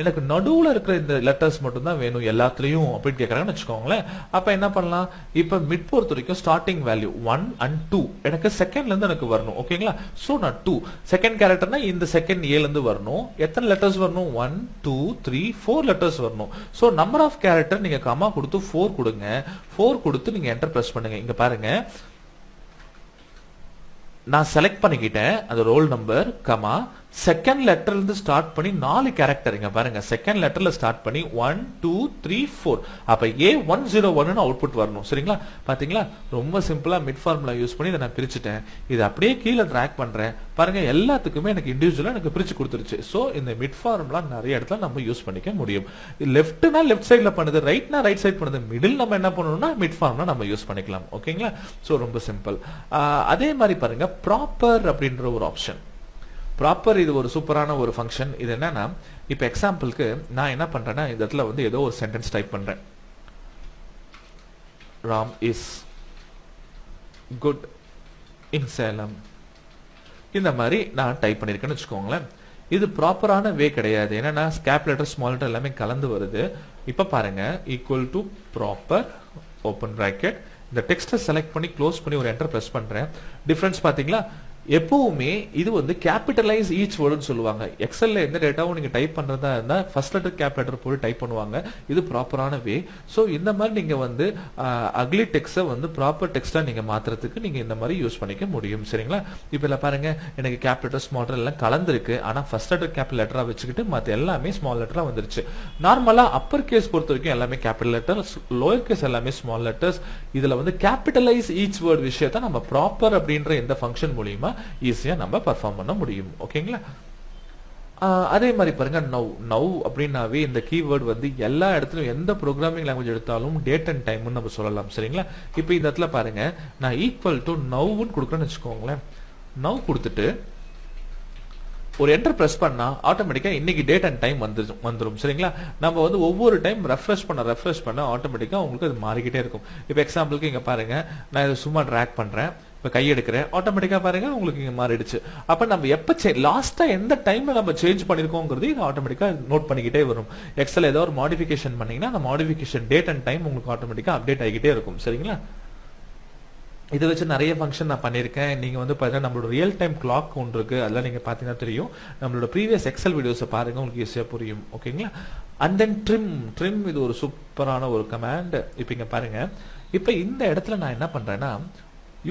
எனக்கு நடுவுல இருக்கிற இந்த லெட்டர்ஸ் மட்டும் தான் வேணும் எல்லாத்துலயும் அப்படின்னு கேட்கறாங்கன்னு வச்சுக்கோங்களேன். அப்ப என்ன பண்ணலாம், இப்ப மிட் பொறுத்த வரைக்கும் ஸ்டார்டிங் வேல்யூ 1 and 2 எனக்கு செகண்ட்ல இருந்து எனக்கு வரணும். ஓகேங்களா? சோ நான் 2 செகண்ட் கேரக்டர்னா இந்த செகண்ட் ஏல இருந்து வரணும். எத்தனை லெட்டர்ஸ் வரணும்? 1 2 3 4 லெட்டர்ஸ் வரணும். சோ நம்பர் ஆஃப் கேரக்டர் நீங்க கமா கொடுத்து 4 கொடுங்க. 4 கொடுத்து நீங்க என்டர் பிரஸ் பண்ணுங்க. இங்க பாருங்க, நான் செலக்ட் பண்ணிக்கிட்டேன் அந்த ரோல் நம்பர் கமா செகண்ட் லெட்டர்ல இருந்து ஸ்டார்ட் பண்ணி 4 கேரக்டர். இங்க பாருங்க, செகண்ட் லெட்டர்ல ஸ்டார்ட் பண்ணி 1 2 3 4 அப்ப A101 அவுட்புட் வரணும். சரிங்களா? பாத்தீங்களா? ரொம்ப சிம்பிளா மிட் ஃபார்முலா யூஸ் பண்ணி இதை நான் பிரிச்சுட்டேன். இது அப்படியே கீழே டிராக் பண்றேன். பாருங்க, எல்லாத்துக்குமே எனக்கு இண்டிவிஜுவலா எனக்கு பிரிச்சு கொடுத்துருச்சு. சோ இந்த மிட் ஃபார்முலா நிறைய இடத்துல நம்ம யூஸ் பண்ணிக்க முடியும். லெஃப்ட்னா லெஃப்ட் சைட்ல பண்ணுது, ரைட்னா ரைட் சைட் பண்ணுது, மிடில் நம்ம என்ன பண்ணணும்னா மிட் ஃபார்முலா நம்ம யூஸ் பண்ணிக்கலாம். ஓகேங்களா? சோ ரொம்ப சிம்பிள். அதே மாதிரி பாருங்க, ப்ராப்பர் அப்படின்ற ஒரு ஆப்ஷன். ப்ராப்பர் இது ஒரு சூப்பரான ஒரு ஃபங்க்ஷன். இது என்னன்னா, இப்போ எக்ஸாம்பிளுக்கு நான் என்ன பண்றேன்னா இந்த இடத்துல வந்து ஏதோ ஒரு சென்டென்ஸ் டைப் பண்றேன். Ram is good in Salem. இந்த மாதிரி நான் டைப் பண்ணிருக்கேன்னு வச்சுக்கோங்களேன். இது ப்ராப்பரான வே கிடையாது. என்னன்னா கேப் லெட்டர் ஸ்மால் லெட்டர் எல்லாமே கலந்து வருது. இப்ப பாருங்க, equal to proper open bracket, இந்த டெக்ஸ்ட்டை செலக்ட் பண்ணி க்ளோஸ் பண்ணி ஒரு என்டர் பிரஸ் பண்றேன். டிஃபரன்ஸ் பாத்தீங்களா? எப்பவுமே இது வந்து கேபிட்டலைஸ் ஈச் வேர்டுன்னு சொல்லுவாங்க. எக்ஸல்ல எந்த டேட்டாவும் நீங்க டைப் பண்றதா இருந்தா ஃபர்ஸ்ட் லெட்டர் கேப் லெட்டர் போட்டு டைப் பண்ணுவாங்க. இது ப்ராப்பரான வே. சோ இந்த மாதிரி நீங்க வந்து அக்லி டெக்ஸ்ட்டை வந்து ப்ராப்பர் டெக்ஸ்டா நீங்க மாத்துறதுக்கு நீங்க இந்த மாதிரி யூஸ் பண்ணிக்க முடியும். சரிங்களா? இப்போ இல்ல பாருங்க, எனக்கு கேப் லெட்டர் ஸ்மால் லெட்டர் எல்லாம் கலந்துருக்கு. ஆனா ஃபர்ஸ்ட் லெட்டர் கேப் லெட்டரா வச்சுக்கிட்டு மத்த எல்லாமே ஸ்மால் லெட்டரா வந்துருச்சு. நார்மலா அப்பர் கேஸ் பொறுத்த வரைக்கும் எல்லாமே கேபிட்டல் லெட்டர், லோயர் கேஸ் எல்லாமே ஸ்மால் லெட்டர்ஸ். இதுல வந்து கேபிட்டலைஸ் ஈச் வேர்ட் விஷயத்தை நம்ம ப்ராப்பர் அப்படின்ற இந்த ஃபங்க்ஷன் மூலியமா ஈஸியா நம்ம பெர்ஃபார்ம் பண்ண முடியும். ஓகேங்களா? அதே மாதிரி பாருங்க, நவ் அப்படின்னாவே இந்த கீவேர்ட் வந்து எல்லா இடத்துலயும் எந்த ப்ரோக்ராமிங் லாங்குவேஜ் எடுத்தாலும் டேட் அண்ட் டைம்னு நம்ம சொல்லலாம். சரிங்களா? இப்போ இந்த இடத்துல பாருங்க, நான் ஈக்குவல் டு நவ்னு கொடுக்குறேன்னு வச்சுக்கோங்களேன். நவ் கொடுத்துட்டு ஒரு என்டர் பிரஸ் பண்ணா ஆட்டோமேட்டிக்கா இன்னைக்கு டேட் அண்ட் டைம் வந்துரும். சரிங்களா? நம்ம வந்து ஒவ்வொரு டைம் ரெஃப்ரெஷ் பண்ண ஆட்டோமேட்டிக்கா உங்களுக்கு அது மாறிக்கிட்டே இருக்கும். இப்போ எக்ஸாம்பிளுக்கு இங்க பாருங்க, நான் இதை சும்மா ட்ராக் பண்றேன், இப்ப கை எடுக்கிறேன், ஆட்டோமேட்டிக்கா பாருங்க உங்களுக்கு இங்க மாறிடுச்சு. அப்ப நம்ம எப்ப லாஸ்டா எந்த டைம்ல நம்ம சேஞ்ச் பண்ணிருக்கோங்கிறது இது ஆட்டோமேட்டிக்கா நோட் பண்ணிக்கிட்டே வரும். எக்ஸல் ஏதோ ஒரு மாடிஃபிகேஷன் பண்ணீங்கன்னா அந்த மாடிஃபிகேஷன் டேட் அண்ட் டைம் உங்களுக்கு ஆட்டோமேட்டிக்கா அப்டேட் ஆகிக்கிட்டே இருக்கும். சரிங்களா? இதை வச்சு நிறைய ஃபங்க்ஷன் நான் பண்ணியிருக்கேன். நீங்க வந்து பார்த்தீங்கன்னா நம்மளோட ரியல் டைம் கிளாக் ஒன்று இருக்கு, அதெல்லாம் நீங்க பார்த்தீங்கன்னா தெரியும். நம்மளோட ப்ரீவியஸ் எக்ஸல் வீடியோஸை பாருங்க, உங்களுக்கு ஈஸியா புரியும். ஓகேங்களா? அண்ட் தென் ட்ரிம் இது ஒரு சூப்பரான ஒரு கமாண்ட். இப்போ இங்க பாருங்க, இப்போ இந்த இடத்துல நான் என்ன பண்றேன்னா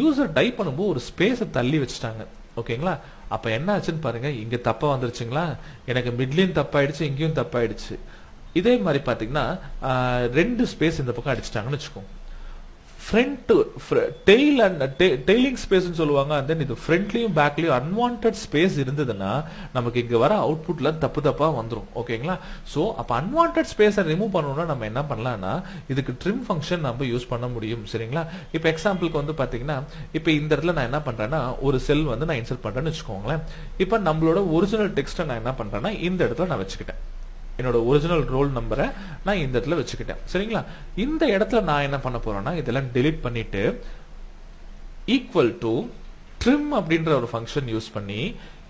யூசர் டைப் பண்ணும்போது ஒரு ஸ்பேஸை தள்ளி வச்சுட்டாங்க. ஓகேங்களா? அப்ப என்ன ஆச்சுன்னு பாருங்க, இங்க தப்பா வந்துருச்சுங்களா? எனக்கு மிட்லையும் தப்பாயிடுச்சு, இங்கேயும் தப்பாயிடுச்சு. இதே மாதிரி பாத்தீங்கன்னா 2 ஸ்பேஸ் இந்த பக்கம் அடிச்சிட்டாங்கன்னு வச்சுக்கோங்க. ஃப்ரண்ட் டெய்ல் அண்ட் டெய்லிங் ஸ்பேஸ் சொல்லுவாங்க. அண்ட் தென் இது ஃப்ரண்ட்லயும் பேக்லயும் அன்வான்ட் ஸ்பேஸ் இருந்ததுன்னா நமக்கு இங்க வர அவுட்புட்ல தப்பா வந்துரும். ஓகேங்களா? சோ அப்ப அன்வான்ட் ஸ்பேஸை ரிமூவ் பண்ணணும்னா நம்ம என்ன பண்ணலாம்னா இதுக்கு ட்ரிம் ஃபங்க்ஷன் நம்ம யூஸ் பண்ண முடியும். சரிங்களா? இப்ப எக்ஸாம்பிளுக்கு வந்து பாத்தீங்கன்னா இப்ப இந்த இடத்துல நான் என்ன பண்றேன்னா ஒரு செல் வந்து நான் இன்சர்ட் பண்றேன்னு வச்சுக்கோங்களேன். இப்ப நம்மளோட ஒரிஜினல் டெக்ஸ்ட்டை நான் என்ன பண்றேன்னா இந்த இடத்துல நான் வச்சுக்கிட்டேன். என்னோட ஒரிஜினல் ரோல் நம்பரை நான் இந்த இடத்துல வச்சுக்கிட்டேன். சரிங்களா? இந்த இடத்துல நான் என்ன பண்ண போறேன்னா இதெல்லாம் டெலீட் பண்ணிட்டு ஈக்குவல் டு ட்ரிம் அப்படின்ற ஒரு ஃபங்க்ஷன் யூஸ் பண்ணி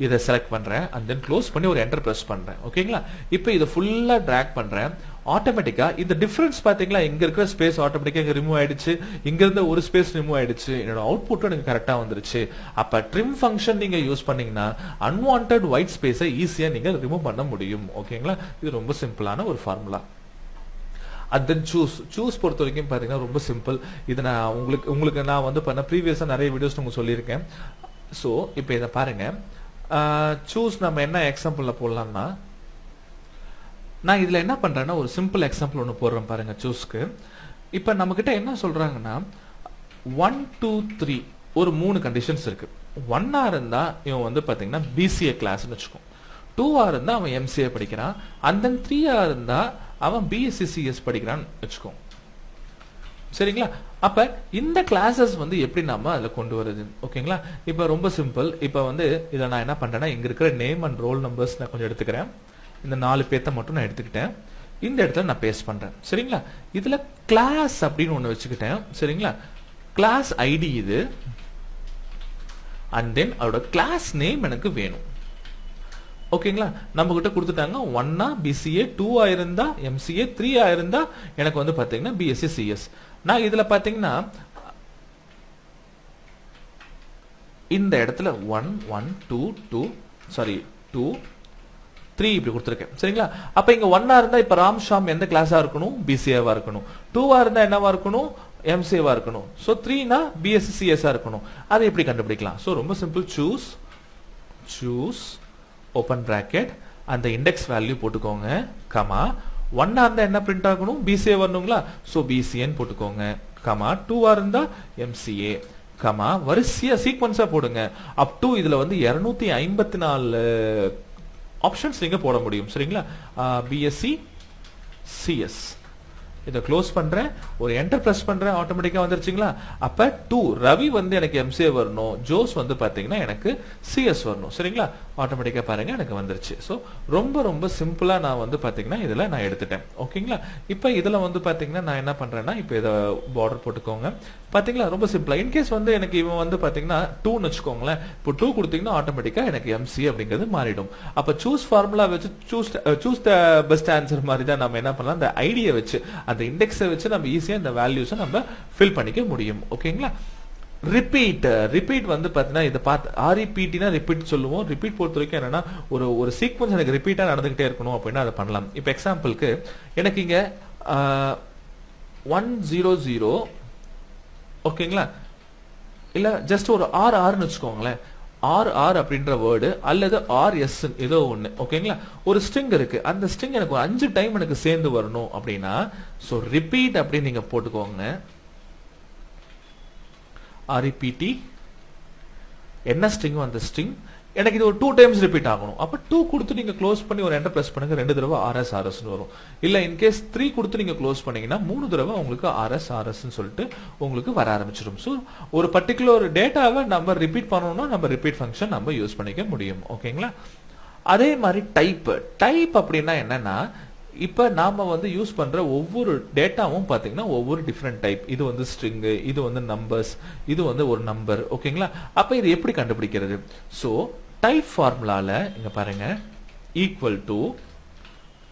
இதை செலக்ட் பண்றேன். அண்ட் தென் க்ளோஸ் பண்ணி ஒரு என்டர் பிரஸ் பண்றேன். ஓகேங்களா? இப்போ இதை ஃபுல்லா டிராக் பண்றேன். ஆட்டோமேட்டிக்கா இந்த டிஃபரன்ஸ் பாத்தீங்களா, இங்க இருக்கிற ஸ்பேஸ் ஆட்டோமேட்டிக்கா இங்க ரிமூவ் ஆயிடுச்சு, இங்க இருந்த ஒரு ஸ்பேஸ் ரிமூவ் ஆயிடுச்சு, என்னோட அவுட்புட் எனக்கு கரெக்டா வந்துருச்சு. அப்ப ட்ரிம் ஃபங்க்ஷன் நீங்க யூஸ் பண்ணீங்கன்னா அன்வான்டட் ஒயிட் ஸ்பேஸை ஈஸியா நீங்க ரிமூவ் பண்ண முடியும். ஓகேங்களா, இது ரொம்ப சிம்பிளான ஒரு ஃபார்முலா. அண்ட் தென் சூஸ் பொறுத்த வரைக்கும் பாத்தீங்கன்னா ரொம்ப சிம்பிள். இது நான் உங்களுக்கு நான் வந்து பண்ண ப்ரீவியஸா நிறைய வீடியோஸ் உங்களுக்கு சொல்லியிருக்கேன். ஸோ இப்போ இதை பாருங்க, சூஸ் நம்ம என்ன எக்ஸாம்பிள்ல போடலாம்னா, நான் இதுல என்ன பண்றேன்னா ஒரு சிம்பிள் எக்ஸாம்பிள் ஒன்று போடுறேன் பாருங்க சூஸ்க்கு. இப்போ நம்ம கிட்ட என்ன சொல்றாங்கன்னா 1 2 3 ஒரு 3 கண்டிஷன்ஸ் இருக்கு. 1 இருந்தா இவன் வந்து பாத்தீங்கன்னா பிசிஏ கிளாஸ்னு வச்சுக்கோ, 2 இருந்தா அவன் எம்சிஏ படிக்கிறான், அண்ட் தென் 3 இருந்தா அவன் பிஎஸ்சிசிஎஸ் படிக்கிறான்னு வச்சுக்கோ. சரிங்களா, அப்ப இந்த கிளாஸஸ் வந்து எப்படி நாம அதுல கொண்டு வருது? ஓகேங்களா, இப்ப ரொம்ப சிம்பிள். இப்ப வந்து இதை நான் என்ன பண்றேன்னா இங்க இருக்கிற நேம் அண்ட் ரோல் நம்பர்ஸ் நான் கொஞ்சம் எடுத்துக்கிறேன். இந்த 4 பேர்த்த மட்டும் நான் எடுத்துக்கிட்டேன். இந்த இடத்துல நான் பேஸ்ட் பண்றேன். சரிங்களா, இதுல கிளாஸ் அப்படின்னு ஒண்ணு வச்சுக்கிட்டேன். சரிங்களா, கிளாஸ் ஐடி இது, அண்ட் தென் அதோட கிளாஸ் நேம் எனக்கு வேணும். ஓகேங்களா, நம்ம கிட்ட கொடுத்துட்டாங்க 1 பிசிஏ, 2 இருந்தா எம்சிஏ, 3 இருந்தா எனக்கு வந்து பாத்தீங்கன்னா பிஎஸ்சி சிஎஸ். நான் இதுல பாத்தீங்கன்னா இந்த இடத்துல 1 1 2 2 சாரி 2 3 இப்படி கொடுத்துருக்கேன். சரிங்களா, அப்ப இங்க 1 இருந்தா இப்ப ராம் ஷாம் எந்த கிளாஸா இருக்கணும்? பிசிஏவா இருக்கணும். 2 இருந்தா என்னவா இருக்கணும்? எம்சிஏவா இருக்கணும். சோ 3 பிஎஸ்சி சிஎஸ் இருக்கணும். அதை எப்படி கண்டுபிடிக்கலாம்? சோ ரொம்ப சிம்பிள். சூஸ் ஓபன் பிராக்கெட் அந்த இண்டெக்ஸ் வேல்யூ போட்டுக்கோங்க, கமா 1 இருந்தா என்ன பிரிண்ட் ஆகணும்? பிசிஏ வரணுங்களா? சோ பிசிஏன்னு போட்டுக்கோங்க, கமா 2 இருந்தா எம்சிஏ, கமா வரிசையா சீக்வன்ஸா போடுங்க. அப் டு இதுல வந்து 254 ஆப்ஷன்ஸ் நீங்க போட முடியும். சரிங்களா, பிஎஸ்சி சிஎஸ். இதை க்ளோஸ் பண்றேன், ஒரு என்டர் பிரஸ் பண்றேன், ஆட்டோமேட்டிக்கா வந்துருச்சுங்களா. அப்ப 2 ரவி வந்து எனக்கு எம்சிஏ வரணும், ஜோஸ் வந்து பாத்தீங்கன்னா எனக்கு சிஎஸ் வரணும். சரிங்களா, ஆட்டோமேட்டிக்கா பாருங்க எனக்கு வந்துருச்சு. சோ ரொம்ப ரொம்ப சிம்பிளா நான் வந்து பாத்தீங்கன்னா இதுல நான் எடுத்துட்டேன். ஓகேங்களா, இப்ப இதுல வந்து பாத்தீங்கன்னா நான் என்ன பண்றேன்னா இப்ப இத பார்டர் போட்டுக்கோங்க. பாத்தீங்களா, ரொம்ப சிம்பிளா. இன்கேஸ் வந்து எனக்கு இவன் வந்து பாத்தீங்கன்னா 2ன்னு வச்சுக்கோங்களேன். இப்போ 2 கொடுத்தீங்கன்னா ஆட்டோமேட்டிக்கா எனக்கு எம்சி அப்படிங்கிறது மாறிடும். அப்ப சூஸ் ஃபார்முலா வச்சு சூஸ் த பெஸ்ட் ஆன்சர் மாதிரி தான் நம்ம என்ன பண்ணலாம், அந்த ஐடியை வச்சு அந்த இண்டெக்ஸை வச்சு நம்ம ஈஸியா இந்த வேல்யூஸை நம்ம ஃபில் பண்ணிக்க முடியும். ஓகேங்களா, ரிப்பீட் வந்து பாத்தீங்கன்னா இதை பார்த்து ஆர்இபிடினா ரிப்பீட் சொல்லுவோம். ரிப்பீட் பொறுத்த வரைக்கும் என்னன்னா ஒரு சீக்வன்ஸ் எனக்கு ரிப்பீட்டா நடந்துகிட்டே இருக்கணும் அப்படின்னா அதை பண்ணலாம். இப்ப எக்ஸாம்பிளுக்கு எனக்கு இங்க 100 ஓகேங்களா, இல்ல ஜஸ்ட் ஒரு ஆர்னு வச்சுக்கோங்களேன். ஆர் அப்படின்ற வேர்டு அல்லது ஆர்எஸ் ஏதோ ஒண்ணு. ஓகேங்களா, ஒரு ஸ்ட்ரிங் இருக்கு, அந்த ஸ்ட்ரிங் எனக்கு 5 டைம் எனக்கு சேர்ந்து வரணும் அப்படின்னா சோ ரிப்பீட் அப்படின்னு நீங்க போட்டுக்கோங்க. ஆர்இபிடி என்ன ஸ்ட்ரிங், அந்த ஸ்ட்ரிங் எனக்கு இது ஒரு 2 டைம்ஸ் ரிப்பீட் ஆகணும். அப்ப 2 கொடுத்து நீங்க க்ளோஸ் பண்ணி ஒரு என்டர் பிரஸ் பண்ணுங்க, 2 தடவை ஆர்எஸ் வரும். இல்ல இன்கேஸ் 3 கொடுத்து நீங்க க்ளோஸ் பண்ணீங்கன்னா 3 தடவை உங்களுக்கு ஆர்எஸ் சொல்லிட்டு உங்களுக்கு வர ஆரம்பிச்சிடும். சோ ஒரு பர்டிகுலர் டேட்டாவை நம்ம ரிப்பீட் பண்ணணும்னா நம்ம ரிப்பீட் ஃபங்க்ஷன் நம்ம யூஸ் பண்ணிக்க முடியும். ஓகேங்களா, அதே மாதிரி டைப் அப்படின்னா என்னன்னா இப்ப நாம வந்து யூஸ் பண்ற ஒவ்வொரு டேட்டாவும் பாத்தீங்கன்னா ஒவ்வொரு டிஃபரெண்ட் டைப். இது வந்து ஸ்ட்ரிங், இது வந்து நம்பர்ஸ், இது வந்து ஒரு நம்பர். ஓகேங்களா, அப்ப இது எப்படி கண்டுபிடிக்கிறது? சோ டைப் ஃபார்முலால இங்க பாருங்க, equal to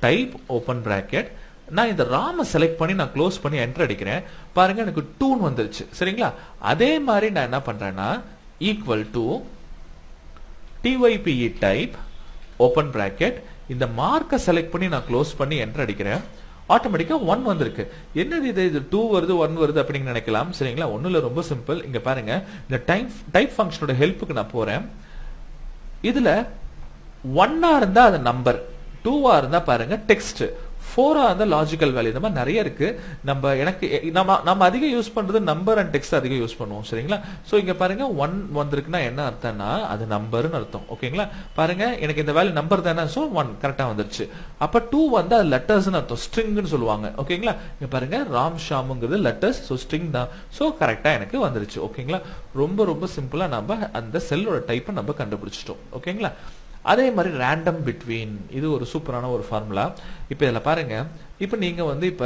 type open bracket, நான் இந்த ராம செலக்ட் பண்ணி நான் க்ளோஸ் பண்ணி என்டர் அடிக்கிறேன். பாருங்க எனக்கு 2 வந்துருச்சு. சரிங்களா, அதே மாதிரி நான் என்ன பண்றேன்னா equal to type type open bracket, இந்த மார்க்கை செலக்ட் பண்ணி நான் க்ளோஸ் பண்ணி என்டர் அடிக்கிறேன். ஆட்டோமேட்டிக்கா 1 வந்திருக்கு. என்னது இது 2 வருது 1 வருது அப்படின்னு நினைக்கலாம். சரிங்களா, ஒண்ணும் இல்ல, ரொம்ப சிம்பிள். இங்க பாருங்க, இந்த டைப் ஃபங்க்ஷனோட ஹெல்ப்புக்கு நான் போறேன். இதுல 1 இருந்தா அது நம்பர், 2 இருந்தா பாருங்க டெக்ஸ்ட், 4 இருந்தா லாஜிக்கல் வேல்யூ. இந்த மாதிரி நிறைய இருக்கு. நம்ம அதிகம் யூஸ் பண்றது நம்பர் அண்ட் டெக்ஸ்ட் அதிகம் யூஸ் பண்ணுவோம். சரிங்களா, சோ இங்க பாருங்க 1 வந்திருக்குன்னா என்ன அர்த்தம்னா அது நம்பர்னு அர்த்தம். ஓகேங்களா, பாருங்க எனக்கு இந்த வேல்யூ நம்பர் தானே, சோ 1 கரெக்டா வந்துருச்சு. அப்ப 2 வந்தா அது லெட்டர்ஸ்னு அர்த்தம், ஸ்ட்ரிங்னு சொல்லுவாங்க. ஓகேங்களா, இங்க பாருங்க ராம் ஷாம்ங்கிறது லெட்டர்ஸ், சோ ஸ்ட்ரிங் தான். சோ கரெக்டா எனக்கு வந்துருச்சு. ஓகேங்களா, ரொம்ப ரொம்ப சிம்பிளா நம்ம அந்த செல்லோட டைப்பை நம்ம கண்டுபிடிச்சிட்டோம். ஓகேங்களா, அதே மாதிரி ரேண்டம் பிட்வீன், இது ஒரு சூப்பரான ஒரு ஃபார்முலா. இப்ப இதுல பாருங்க, இப்ப நீங்க வந்து இப்ப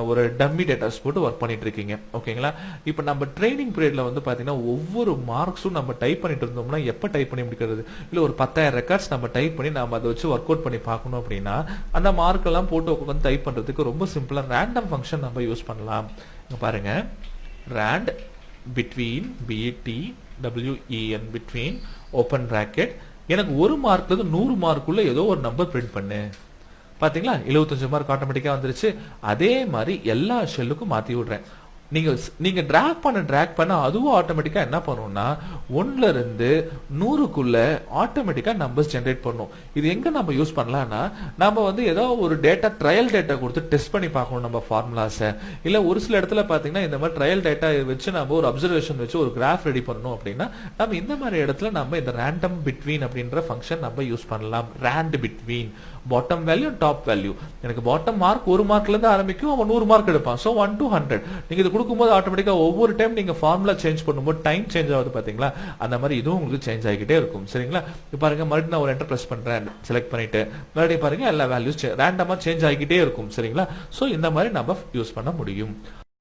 ஒரு டம்மி டேட்டாஸ் போட்டு ஒர்க் பண்ணிட்டு இருக்கீங்க ஓகேங்களா. இப்போ நம்ம ட்ரைனிங் பீரியட்ல வந்து பாத்தீங்கன்னா ஒவ்வொரு மார்க்ஸும் நம்ம டைப் பண்ணிட்டு இருந்தோம்னா எப்ப டைப் பண்ணி முடிக்கிறது, இல்ல ஒரு 10,000 ரெக்கார்ட்ஸ் நம்ம டைப் பண்ணி நம்ம அதை வச்சு ஒர்க் அவுட் பண்ணி பார்க்கணும் அப்படின்னா அந்த மார்க் எல்லாம் போட்டு உட்காந்து டைப் பண்றதுக்கு ரொம்ப சிம்பிளா ரேண்டம் ஃபங்க்ஷன் நம்ம யூஸ் பண்ணலாம். இங்க பாருங்க, rand between between open bracket எனக்கு ஒரு மார்க்ல இருந்து 100 மார்க்குள்ள ஏதோ ஒரு நம்பர் பிரிண்ட் பண்ணு. பாத்தீங்களா 75 மார்க் ஆட்டோமேட்டிக்கா வந்துருச்சு. அதே மாதிரி எல்லா ஷெல்லுக்கும் மாத்தி விடுறேன். நீங்க டிராக் பண்ண அதுவும் ஆட்டோமேட்டிக்கா என்ன பண்ணும்னா 1ல இருந்து 100க்குள்ள ஆட்டோமேட்டிக்கா நம்பர்ஸ் ஜெனரேட் பண்ணும். இது எங்க நம்ம யூஸ் பண்ணலாம்னா நம்ம வந்து ஏதோ ஒரு டேட்டா ட்ரையல் டேட்டா கொடுத்து டெஸ்ட் பண்ணி பார்க்கணும் நம்ம ஃபார்முலாஸை. இல்ல ஒரு சில இடத்துல பாத்தீங்கன்னா இந்த மாதிரி ட்ரையல் டேட்டா வச்சு நம்ம ஒரு அப்சர்வேஷன் வச்சு ஒரு கிராஃப் ரெடி பண்ணணும் அப்படின்னா நம்ம இந்த மாதிரி இடத்துல நம்ம இந்த ரேண்டம் பிட்வீன் அப்படின்ற ஃபங்க்ஷன் நம்ம யூஸ் பண்ணலாம். Rand between bottom value top value. எனக்கு பாட்டம் மார்க் ஒரு மார்க்ல இருந்து ஆரம்பிக்கும், அவன் 100 மார்க் எடுப்பான். சோ 1 to 100 நீங்க இது கொடுக்கும்போது ஆட்டோமேட்டிக்கா ஒவ்வொரு டைம் நீங்க ஃபார்முலா சேஞ்ச் பண்ணும்போது டைம் சேஞ்ச் ஆகுது பாத்தீங்களா, அந்த மாதிரி இதுவும் உங்களுக்கு சேஞ்ச் ஆகிக்கிட்டே இருக்கும். சரிங்களா, இப்போ பாருங்க மறுபடியும் நான் ஒரு என்டர் பிரஸ் பண்றேன், செலக்ட் பண்ணிட்டு மறுபடியும் பாருங்க எல்லா வேல்யூஸ் ரேண்டமா சேஞ்ச் ஆகிக்கிட்டே இருக்கும். சரிங்களா, சோ இந்த மாதிரி நம்ம யூஸ் பண்ண முடியும்.